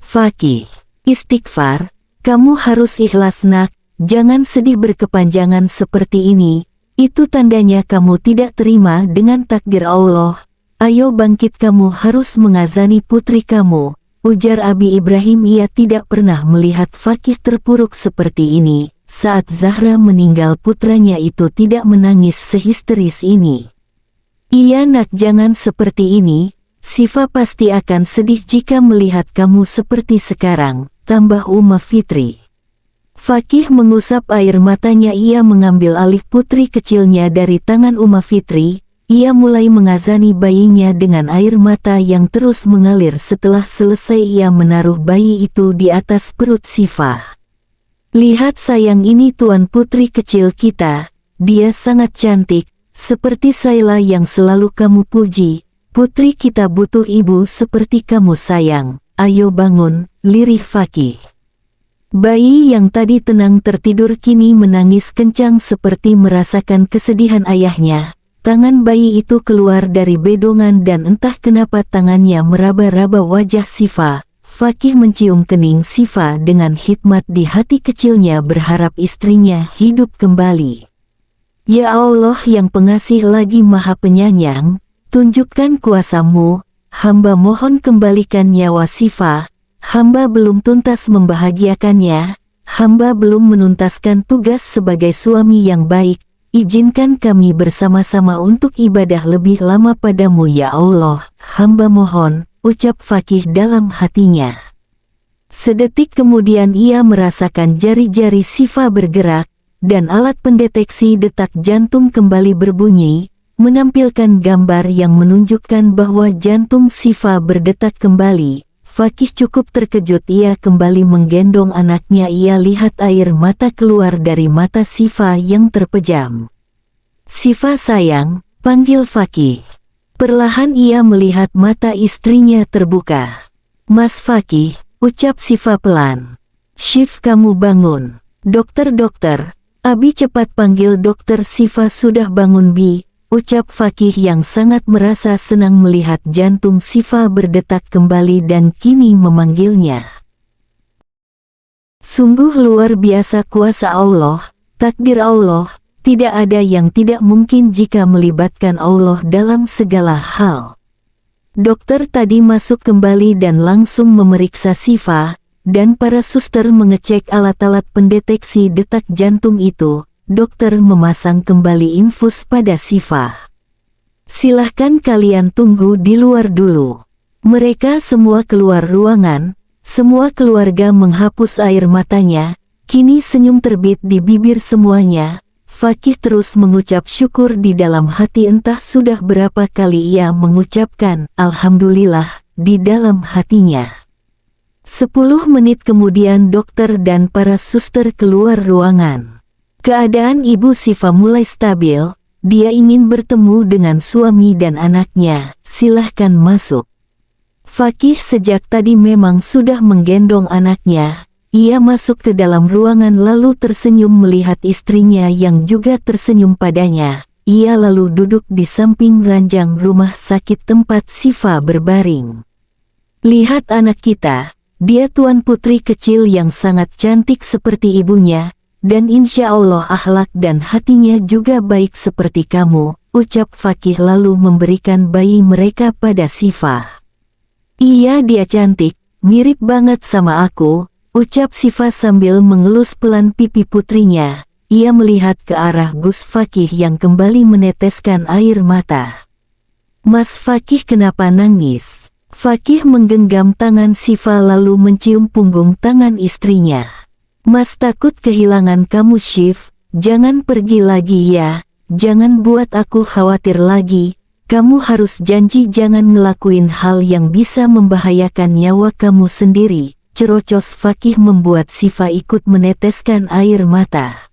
Fakih, istighfar, kamu harus ikhlas nak, jangan sedih berkepanjangan seperti ini, itu tandanya kamu tidak terima dengan takdir Allah. Ayo bangkit, kamu harus mengazani putri kamu, ujar Abi Ibrahim. Ia tidak pernah melihat Fakih terpuruk seperti ini. Saat Zahra meninggal, putranya itu tidak menangis sehisteris ini. Iya nak, jangan seperti ini, Syifa pasti akan sedih jika melihat kamu seperti sekarang, tambah Uma Fitri. Fakih mengusap air matanya, ia mengambil alih putri kecilnya dari tangan Uma Fitri. Ia mulai mengazani bayinya dengan air mata yang terus mengalir. Setelah selesai ia menaruh bayi itu di atas perut Syifa. Lihat sayang, ini tuan putri kecil kita, dia sangat cantik, seperti Saila yang selalu kamu puji. Putri kita butuh ibu seperti kamu sayang, ayo bangun, lirih Fakih. Bayi yang tadi tenang tertidur kini menangis kencang seperti merasakan kesedihan ayahnya. Tangan bayi itu keluar dari bedongan dan entah kenapa tangannya meraba-raba wajah Syifa. Fakih mencium kening Syifa dengan hikmat di hati kecilnya, berharap istrinya hidup kembali. Ya Allah yang pengasih lagi maha penyayang, tunjukkan kuasa-Mu, hamba mohon kembalikan nyawa Syifa, hamba belum tuntas membahagiakannya, hamba belum menuntaskan tugas sebagai suami yang baik, izinkan kami bersama-sama untuk ibadah lebih lama padamu ya Allah, hamba mohon, ucap Fakih dalam hatinya. Sedetik kemudian ia merasakan jari-jari Syifa bergerak, dan alat pendeteksi detak jantung kembali berbunyi, menampilkan gambar yang menunjukkan bahwa jantung Syifa berdetak kembali. Fakih cukup terkejut, ia kembali menggendong anaknya. Ia lihat air mata keluar dari mata Syifa yang terpejam. Syifa sayang, panggil Fakih. Perlahan ia melihat mata istrinya terbuka. Mas Fakih, ucap Syifa pelan. Syif, kamu bangun. Dokter, Abi cepat panggil dokter. Syifa sudah bangun Bi, ucap Fakih yang sangat merasa senang melihat jantung Syifa berdetak kembali dan kini memanggilnya. Sungguh luar biasa kuasa Allah, takdir Allah, Tidak ada yang tidak mungkin jika melibatkan Allah dalam segala hal. Dokter tadi masuk kembali dan langsung memeriksa Syifa, dan para suster mengecek alat-alat pendeteksi detak jantung itu. Dokter memasang kembali infus pada Syifa. Silahkan kalian tunggu di luar dulu. Mereka semua keluar ruangan, semua keluarga menghapus air matanya, kini senyum terbit di bibir semuanya. Fakih terus mengucap syukur di dalam hati, entah sudah berapa kali ia mengucapkan Alhamdulillah di dalam hatinya. 10 menit kemudian dokter dan para suster keluar ruangan. Keadaan Ibu Syifa mulai stabil, dia ingin bertemu dengan suami dan anaknya, silahkan masuk. Fakih sejak tadi memang sudah menggendong anaknya. Ia masuk ke dalam ruangan lalu tersenyum melihat istrinya yang juga tersenyum padanya. Ia lalu duduk di samping ranjang rumah sakit tempat Syifa berbaring. Lihat anak kita, dia tuan putri kecil yang sangat cantik seperti ibunya, dan insya Allah akhlak dan hatinya juga baik seperti kamu, ucap Fakih lalu memberikan bayi mereka pada Syifa. Iya, dia cantik, mirip banget sama aku, ucap Syifa sambil mengelus pelan pipi putrinya. Ia melihat ke arah Gus Fakih yang kembali meneteskan air mata. Mas Fakih kenapa nangis? Fakih menggenggam tangan Syifa lalu mencium punggung tangan istrinya. Mas takut kehilangan kamu Syif, jangan pergi lagi ya, jangan buat aku khawatir lagi. Kamu harus janji jangan ngelakuin hal yang bisa membahayakan nyawa kamu sendiri. Cerocos Fakih membuat Syifa ikut meneteskan air mata.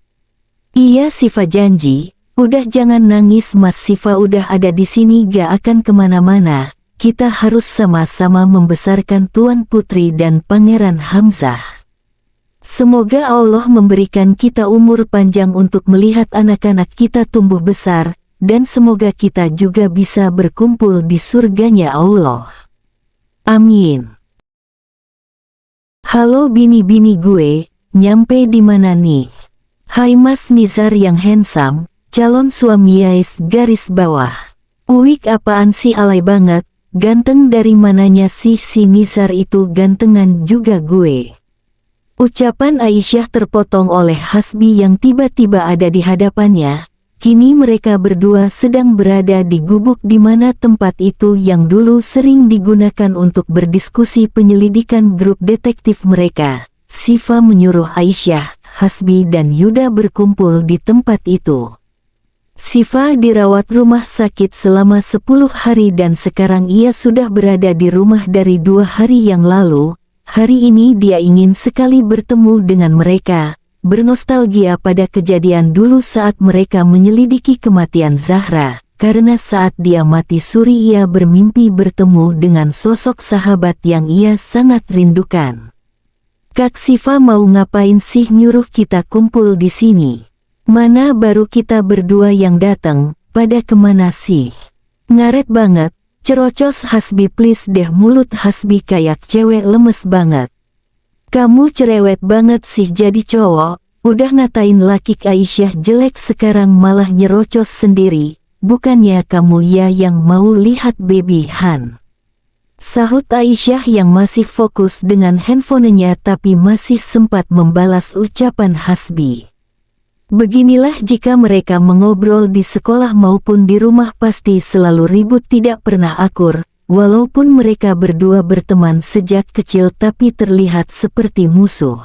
Iya Syifa janji, udah jangan nangis mas, Syifa udah ada di sini gak akan kemana-mana. Kita harus sama-sama membesarkan Tuan Putri dan Pangeran Hamzah. Semoga Allah memberikan kita umur panjang untuk melihat anak-anak kita tumbuh besar, dan semoga kita juga bisa berkumpul di surganya Allah. Amin. Halo bini-bini gue, nyampe di mana nih? Hai Mas Nizar yang handsome, calon suami Yais garis bawah. Uik apaan sih alay banget, ganteng dari mananya sih si Nizar itu, gantengan juga gue. Ucapan Aisyah terpotong oleh Hasbi yang tiba-tiba ada di hadapannya. Kini mereka berdua sedang berada di gubuk di mana tempat itu yang dulu sering digunakan untuk berdiskusi penyelidikan grup detektif mereka. Syifa menyuruh Aisyah, Hasbi dan Yuda berkumpul di tempat itu. Syifa dirawat rumah sakit selama 10 hari dan sekarang ia sudah berada di rumah dari 2 hari yang lalu. Hari ini dia ingin sekali bertemu dengan mereka. Bernostalgia pada kejadian dulu saat mereka menyelidiki kematian Zahra, karena saat dia mati suri ia bermimpi bertemu dengan sosok sahabat yang ia sangat rindukan. Kak Syifa mau ngapain sih nyuruh kita kumpul di sini? Mana baru kita berdua yang datang, pada kemana sih? Ngaret banget, cerocos Hasbi, please deh, mulut Hasbi kayak cewek lemes banget. Kamu cerewet banget sih jadi cowok, udah ngatain laki Aisyah jelek sekarang malah nyerocos sendiri, bukannya kamu ya yang mau lihat baby Han? Sahut Aisyah yang masih fokus dengan handphonenya tapi masih sempat membalas ucapan Hasbi. Beginilah jika mereka mengobrol di sekolah maupun di rumah pasti selalu ribut tidak pernah akur. Walaupun mereka berdua berteman sejak kecil tapi terlihat seperti musuh.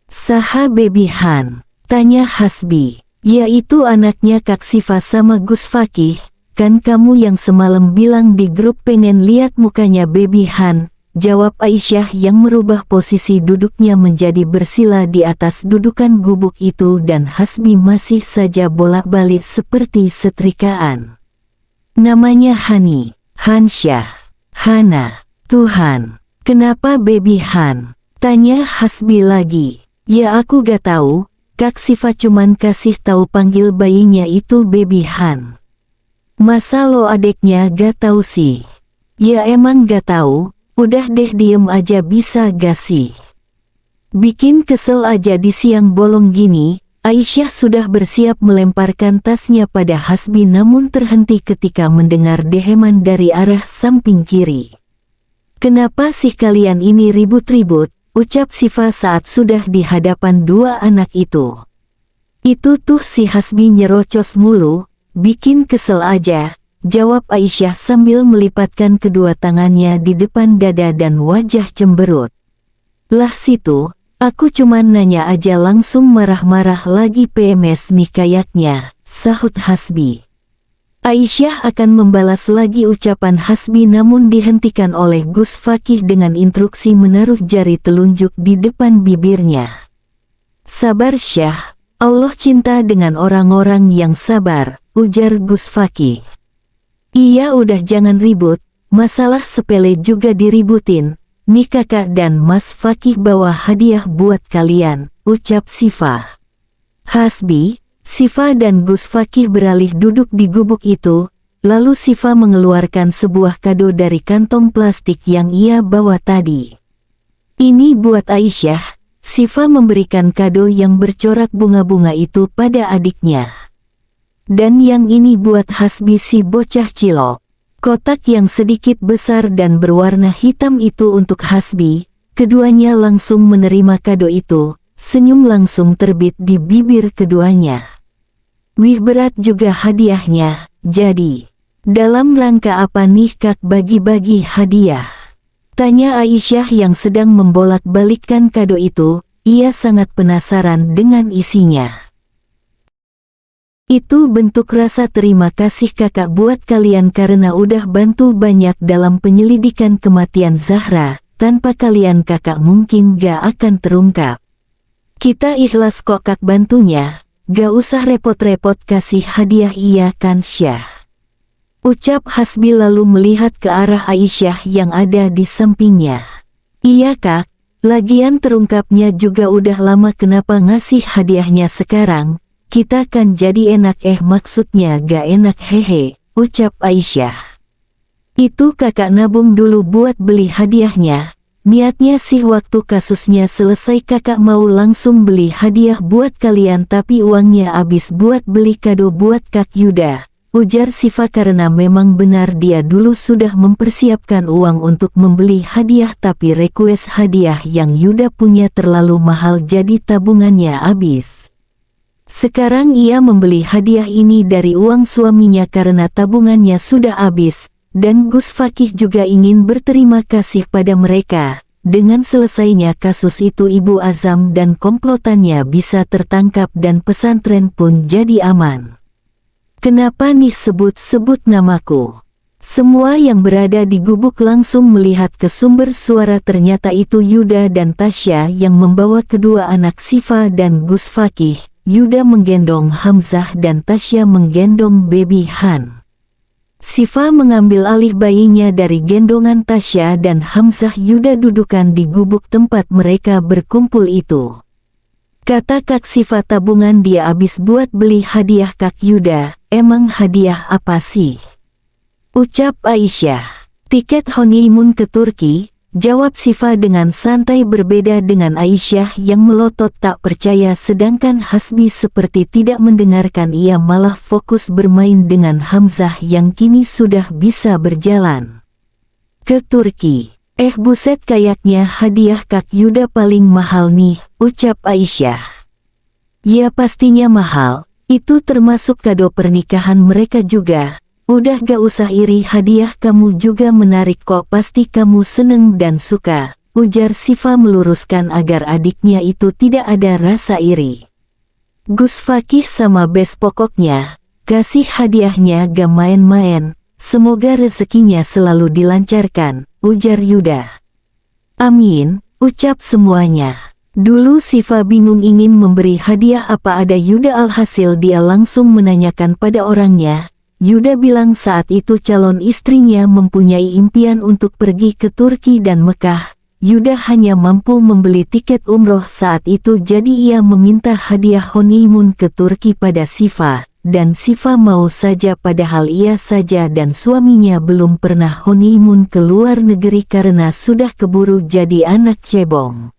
Saha baby Han? Tanya Hasbi. Yaitu anaknya Kak Syifa sama Gus Fakih. Kan kamu yang semalam bilang di grup pengen lihat mukanya baby Han. Jawab Aisyah yang merubah posisi duduknya menjadi bersila di atas dudukan gubuk itu dan Hasbi masih saja bolak-balik seperti setrikaan. Namanya Hani. Hansyah, Hana, Tuhan, kenapa baby Han? Tanya Hasbi lagi. Ya aku gak tahu, Kak Syifa cuman kasih tahu panggil bayinya itu baby Han. Masa lo adeknya gak tahu sih? Ya emang gak tahu, udah deh diem aja bisa gak sih? Bikin kesel aja di siang bolong gini, Aisyah sudah bersiap melemparkan tasnya pada Hasbi namun terhenti ketika mendengar deheman dari arah samping kiri. "Kenapa sih kalian ini ribut-ribut?" ucap Sifa saat sudah di hadapan dua anak itu. "Itu tuh si Hasbi nyerocos mulu, bikin kesel aja," jawab Aisyah sambil melipatkan kedua tangannya di depan dada dan wajah cemberut. "Lah situ, aku cuman nanya aja langsung marah-marah lagi PMS nih kayaknya," sahut Hasbi. Aisyah akan membalas lagi ucapan Hasbi namun dihentikan oleh Gus Fakih dengan instruksi menaruh jari telunjuk di depan bibirnya. "Sabar Syah, Allah cinta dengan orang-orang yang sabar," ujar Gus Fakih. "Iya udah jangan ribut, masalah sepele juga diributin. Nih kakak dan Mas Fakih bawa hadiah buat kalian," ucap Sifa. Hasbi, Sifa dan Gus Fakih beralih duduk di gubuk itu, lalu Sifa mengeluarkan sebuah kado dari kantong plastik yang ia bawa tadi. "Ini buat Aisyah," Sifa memberikan kado yang bercorak bunga-bunga itu pada adiknya. "Dan yang ini buat Hasbi si bocah cilok." Kotak yang sedikit besar dan berwarna hitam itu untuk Hasbi, keduanya langsung menerima kado itu, senyum langsung terbit di bibir keduanya. "Wih berat juga hadiahnya, jadi dalam rangka apa nih Kak bagi-bagi hadiah?" tanya Aisyah yang sedang membolak-balikkan kado itu, ia sangat penasaran dengan isinya. "Itu bentuk rasa terima kasih kakak buat kalian karena udah bantu banyak dalam penyelidikan kematian Zahra, tanpa kalian kakak mungkin gak akan terungkap. Kita ikhlas kok kak bantunya, gak usah repot-repot kasih hadiah iya kan Syah?" ucap Hasbi lalu melihat ke arah Aisyah yang ada di sampingnya. "Iya kak, lagian terungkapnya juga udah lama kenapa ngasih hadiahnya sekarang? Kita kan jadi enak maksudnya gak enak hehe," ucap Aisyah. "Itu kakak nabung dulu buat beli hadiahnya, niatnya sih waktu kasusnya selesai kakak mau langsung beli hadiah buat kalian tapi uangnya habis buat beli kado buat Kak Yuda," ujar Sifa karena memang benar dia dulu sudah mempersiapkan uang untuk membeli hadiah tapi request hadiah yang Yuda punya terlalu mahal jadi tabungannya habis. Sekarang ia membeli hadiah ini dari uang suaminya karena tabungannya sudah habis, dan Gus Fakih juga ingin berterima kasih pada mereka. Dengan selesainya kasus itu Ibu Azam dan komplotannya bisa tertangkap dan pesantren pun jadi aman. "Kenapa nih sebut-sebut namaku?" Semua yang berada di gubuk langsung melihat ke sumber suara ternyata itu Yuda dan Tasya yang membawa kedua anak Sifa dan Gus Fakih. Yuda menggendong Hamzah dan Tasya menggendong baby Han. Sifa mengambil alih bayinya dari gendongan Tasya dan Hamzah. Yuda dudukan di gubuk tempat mereka berkumpul itu. Kata Kak Sifa tabungan dia habis buat beli hadiah Kak Yuda. "Emang hadiah apa sih?" ucap Aisyah. "Tiket honeymoon ke Turki," jawab Sifa dengan santai berbeda dengan Aisyah yang melotot tak percaya sedangkan Hasbi seperti tidak mendengarkan ia malah fokus bermain dengan Hamzah yang kini sudah bisa berjalan. "Ke Turki? Buset kayaknya hadiah Kak Yuda paling mahal nih," ucap Aisyah. "Ya pastinya mahal, itu termasuk kado pernikahan mereka juga. Udah gak usah iri hadiah kamu juga menarik kok pasti kamu seneng dan suka," ujar Sifa meluruskan agar adiknya itu tidak ada rasa iri. "Gus Fakih sama bes pokoknya, kasih hadiahnya gak main-main, semoga rezekinya selalu dilancarkan," ujar Yuda. "Amin," ucap semuanya. Dulu Sifa bingung ingin memberi hadiah apa ada Yuda alhasil dia langsung menanyakan pada orangnya. Yuda bilang saat itu calon istrinya mempunyai impian untuk pergi ke Turki dan Mekah. Yuda hanya mampu membeli tiket umroh saat itu jadi ia meminta hadiah honeymoon ke Turki pada Sifa. Dan Sifa mau saja padahal ia saja dan suaminya belum pernah honeymoon ke luar negeri karena sudah keburu jadi anak cebong.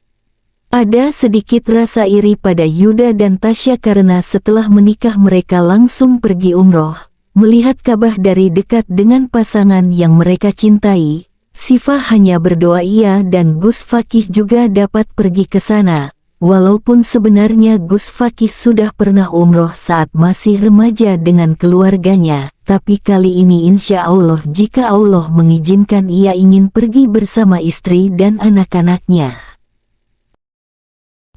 Ada sedikit rasa iri pada Yuda dan Tasya karena setelah menikah mereka langsung pergi umroh, melihat Ka'bah dari dekat dengan pasangan yang mereka cintai. Sifa hanya berdoa ia dan Gus Fakih juga dapat pergi ke sana, walaupun sebenarnya Gus Fakih sudah pernah umroh saat masih remaja dengan keluarganya, tapi kali ini insya Allah jika Allah mengizinkan ia ingin pergi bersama istri dan anak-anaknya.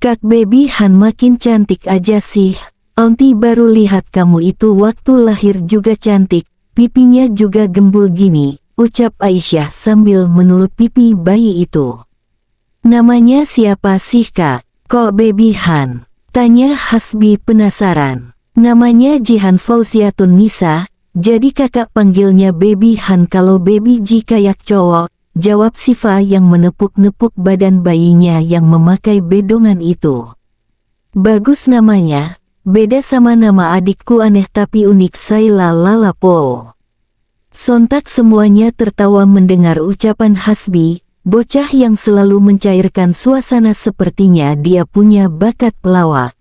Kak Baby Han makin cantik aja sih, Aunty baru lihat kamu itu waktu lahir juga cantik, pipinya juga gembul gini, ucap Aisyah sambil menul pipi bayi itu. Namanya siapa sih kak? Kok Baby Han? Tanya Hasbi penasaran. Namanya Jihan Fauziatun Nisa, jadi kakak panggilnya Baby Han kalau Baby Ji kayak cowok. Jawab Sifa yang menepuk-nepuk badan bayinya yang memakai bedongan itu. Bagus namanya, beda sama nama adikku aneh tapi unik Saila Lalapo. Sontak semuanya tertawa mendengar ucapan Hasbi, bocah yang selalu mencairkan suasana sepertinya dia punya bakat pelawak.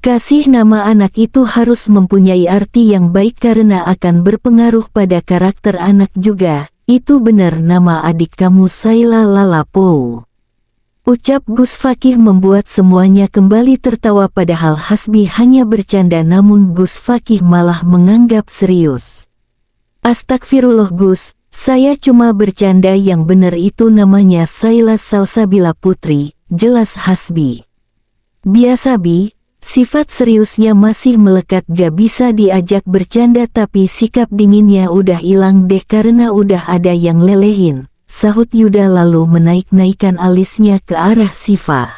Kasih nama anak itu harus mempunyai arti yang baik karena akan berpengaruh pada karakter anak juga. Itu benar nama adik kamu Saila Lalapo. Ucap Gus Fakih membuat semuanya kembali tertawa padahal Hasbi hanya bercanda namun Gus Fakih malah menganggap serius. Astagfirullah Gus, saya cuma bercanda yang benar itu namanya Saila Salsabila Putri, jelas Hasbi. Biasa Bi. Sifat seriusnya masih melekat gak bisa diajak bercanda tapi sikap dinginnya udah hilang deh karena udah ada yang lelehin, sahut Yuda lalu menaik-naikkan alisnya ke arah Sifa.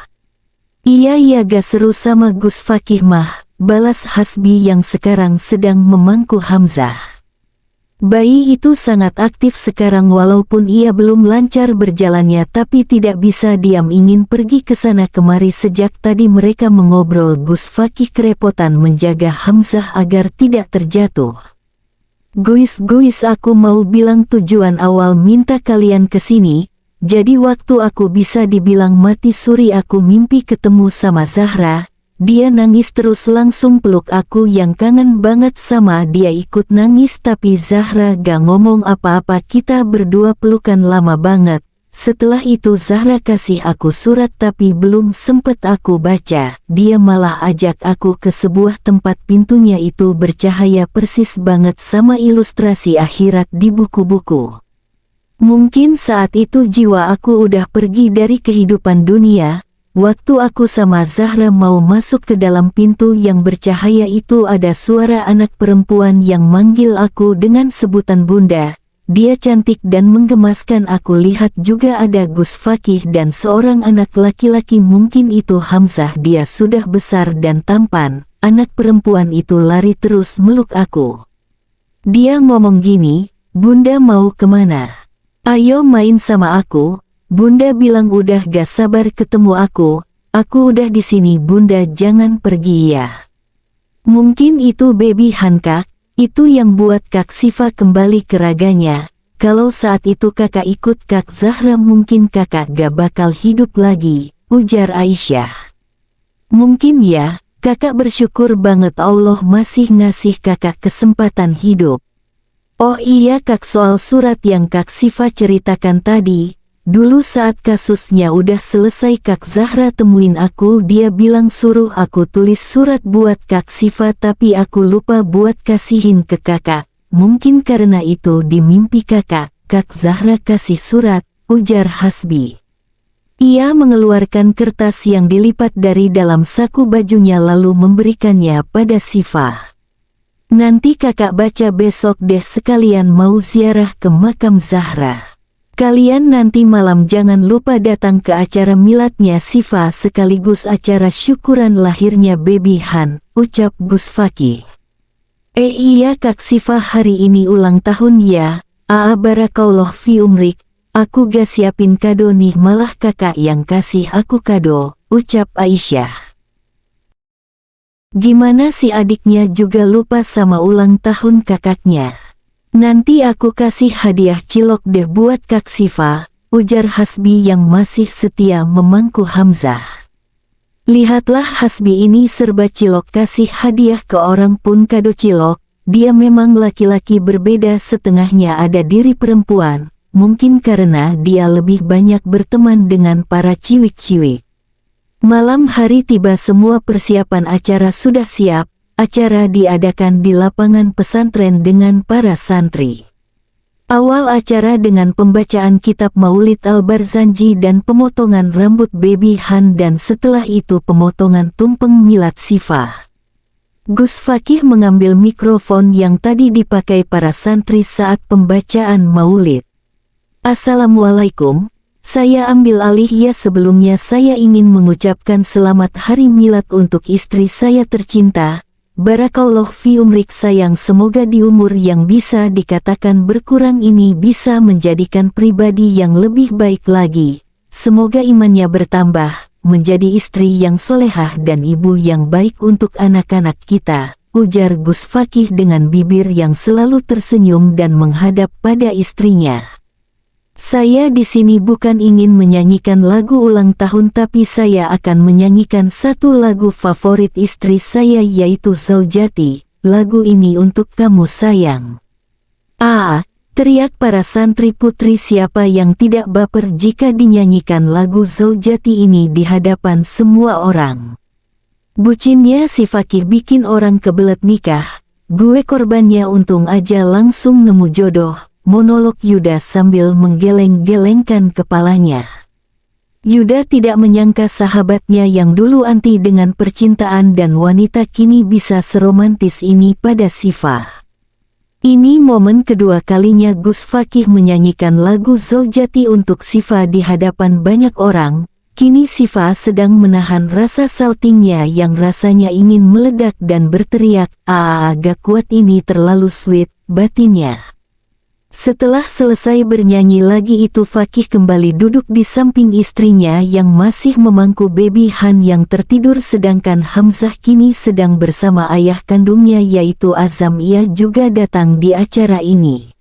Iya gak seru sama Gus Fakih mah, balas Hasbi yang sekarang sedang memangku Hamzah. Bayi itu sangat aktif sekarang walaupun ia belum lancar berjalannya tapi tidak bisa diam ingin pergi ke sana kemari sejak tadi mereka mengobrol Gus Fakih kerepotan menjaga Hamzah agar tidak terjatuh. Guys aku mau bilang tujuan awal minta kalian kesini, jadi waktu aku bisa dibilang mati suri aku mimpi ketemu sama Zahra. Dia nangis terus langsung peluk aku yang kangen banget sama dia ikut nangis tapi Zahra gak ngomong apa-apa kita berdua pelukan lama banget. Setelah itu Zahra kasih aku surat tapi belum sempet aku baca. Dia malah ajak aku ke sebuah tempat pintunya itu bercahaya persis banget sama ilustrasi akhirat di buku-buku. Mungkin saat itu jiwa aku udah pergi dari kehidupan dunia. Waktu aku sama Zahra mau masuk ke dalam pintu yang bercahaya itu ada suara anak perempuan yang manggil aku dengan sebutan bunda. Dia cantik dan menggemaskan aku lihat juga ada Gus Fakih dan seorang anak laki-laki mungkin itu Hamzah dia sudah besar dan tampan. Anak perempuan itu lari terus meluk aku. Dia ngomong gini, bunda mau kemana? Ayo main sama aku. Bunda bilang udah gak sabar ketemu aku udah di sini bunda jangan pergi ya. Mungkin itu Baby Han kak, itu yang buat kak Sifa kembali ke raganya. Kalau saat itu kakak ikut kak Zahra mungkin kakak gak bakal hidup lagi, ujar Aisyah. Mungkin ya, kakak bersyukur banget Allah masih ngasih kakak kesempatan hidup. Oh iya kak soal surat yang kak Sifa ceritakan tadi. Dulu saat kasusnya udah selesai kak Zahra temuin aku dia bilang suruh aku tulis surat buat kak Sifa tapi aku lupa buat kasihin ke kakak. Mungkin karena itu di mimpi kakak Zahra kasih surat, ujar Hasbi. Ia mengeluarkan kertas yang dilipat dari dalam saku bajunya lalu memberikannya pada Sifa. Nanti kakak baca besok deh sekalian mau ziarah ke makam Zahra. Kalian nanti malam jangan lupa datang ke acara miladnya Sifa sekaligus acara syukuran lahirnya Baby Han, ucap Gus Fakih. Iya kak Sifa hari ini ulang tahun ya, barakallah fi umrik, aku gak siapin kado nih malah kakak yang kasih aku kado, ucap Aisyah. Gimana si adiknya juga lupa sama ulang tahun kakaknya. Nanti aku kasih hadiah cilok deh buat kak Sifa, ujar Hasbi yang masih setia memangku Hamzah. Lihatlah Hasbi ini serba cilok, kasih hadiah ke orang pun kado cilok. Dia memang laki-laki, berbeda setengahnya ada diri perempuan. Mungkin karena dia lebih banyak berteman dengan para ciwik-ciwik. Malam hari tiba, semua persiapan acara sudah siap. Acara diadakan di lapangan pesantren dengan para santri. Awal acara dengan pembacaan kitab Maulid Al-Barzanji dan pemotongan rambut Baby Han, dan setelah itu pemotongan tumpeng milad Sifah. Gus Fakih mengambil mikrofon yang tadi dipakai para santri saat pembacaan Maulid. Assalamualaikum, saya ambil alih ya. Sebelumnya saya ingin mengucapkan selamat hari milad untuk istri saya tercinta. Barakallah fi umrik sayang, semoga di umur yang bisa dikatakan berkurang ini bisa menjadikan pribadi yang lebih baik lagi. Semoga imannya bertambah, menjadi istri yang solehah dan ibu yang baik untuk anak-anak kita, ujar Gus Fakih dengan bibir yang selalu tersenyum dan menghadap pada istrinya. Saya di sini bukan ingin menyanyikan lagu ulang tahun, tapi saya akan menyanyikan satu lagu favorit istri saya, yaitu Zaujati. Lagu ini untuk kamu sayang. Teriak para santri putri, siapa yang tidak baper jika dinyanyikan lagu Zaujati ini di hadapan semua orang. Bucinnya si Fakih bikin orang kebelet nikah. Gue korbannya, untung aja langsung nemu jodoh. Monolog Yuda sambil menggeleng-gelengkan kepalanya. Yuda tidak menyangka sahabatnya yang dulu anti dengan percintaan dan wanita kini bisa seromantis ini pada Sifah. Ini momen kedua kalinya Gus Fakih menyanyikan lagu Zaujati untuk Sifah di hadapan banyak orang. Kini Sifah sedang menahan rasa saltingnya yang rasanya ingin meledak dan berteriak, agak kuat ini, terlalu sweet, batinnya. Setelah selesai bernyanyi lagi itu, Fakih kembali duduk di samping istrinya yang masih memangku Baby Han yang tertidur, sedangkan Hamzah kini sedang bersama ayah kandungnya yaitu Azam. Ia juga datang di acara ini.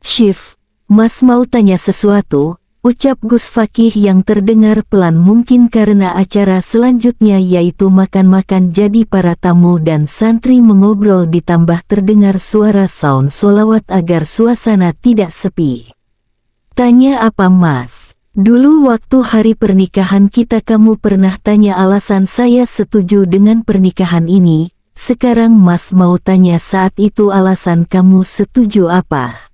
"Syif, Mas mau tanya sesuatu," ucap Gus Fakih yang terdengar pelan, mungkin karena acara selanjutnya yaitu makan-makan. Jadi para tamu dan santri mengobrol ditambah terdengar suara saun solawat agar suasana tidak sepi. "Tanya apa Mas? Dulu waktu hari pernikahan kita kamu pernah tanya alasan saya setuju dengan pernikahan ini. Sekarang Mas mau tanya saat itu alasan kamu setuju apa?"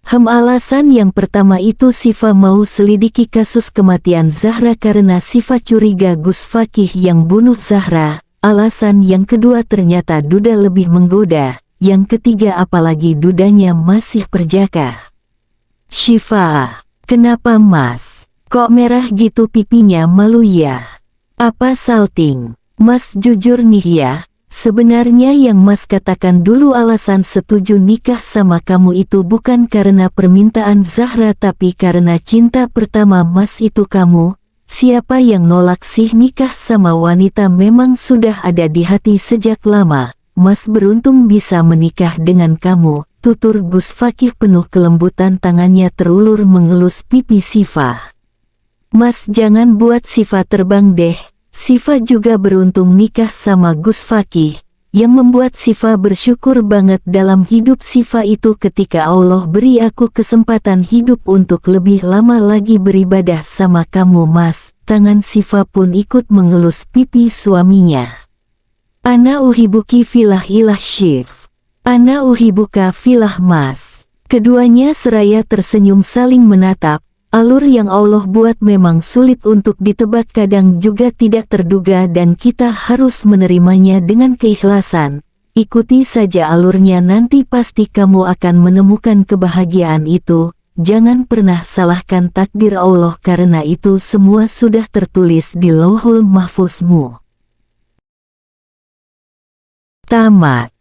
Alasan yang pertama itu Sifah mau selidiki kasus kematian Zahra karena Sifah curiga Gus Fakih yang bunuh Zahra. Alasan yang kedua ternyata Duda lebih menggoda. Yang ketiga apalagi Dudanya masih perjaka. "Syifa, kenapa Mas? Kok merah gitu pipinya, malu ya? Apa salting? Mas jujur nih ya. Sebenarnya yang Mas katakan dulu alasan setuju nikah sama kamu itu bukan karena permintaan Zahra tapi karena cinta pertama Mas itu kamu. Siapa yang nolak sih nikah sama wanita memang sudah ada di hati sejak lama. Mas beruntung bisa menikah dengan kamu," tutur Gus Fakih penuh kelembutan, tangannya terulur mengelus pipi Sifah. "Mas jangan buat Sifah terbang deh." Sifah juga beruntung nikah sama Gus Fakih. Yang membuat Sifah bersyukur banget dalam hidup Sifah itu ketika Allah beri aku kesempatan hidup untuk lebih lama lagi beribadah sama kamu Mas. Tangan Sifah pun ikut mengelus pipi suaminya. "Ana uhibuki filah ilah Syif. Ana uhibuka filah Mas." Keduanya seraya tersenyum saling menatap. Alur yang Allah buat memang sulit untuk ditebak, kadang juga tidak terduga dan kita harus menerimanya dengan keikhlasan. Ikuti saja alurnya, nanti pasti kamu akan menemukan kebahagiaan itu. Jangan pernah salahkan takdir Allah karena itu semua sudah tertulis di Lauhul Mahfuzmu. Tamat.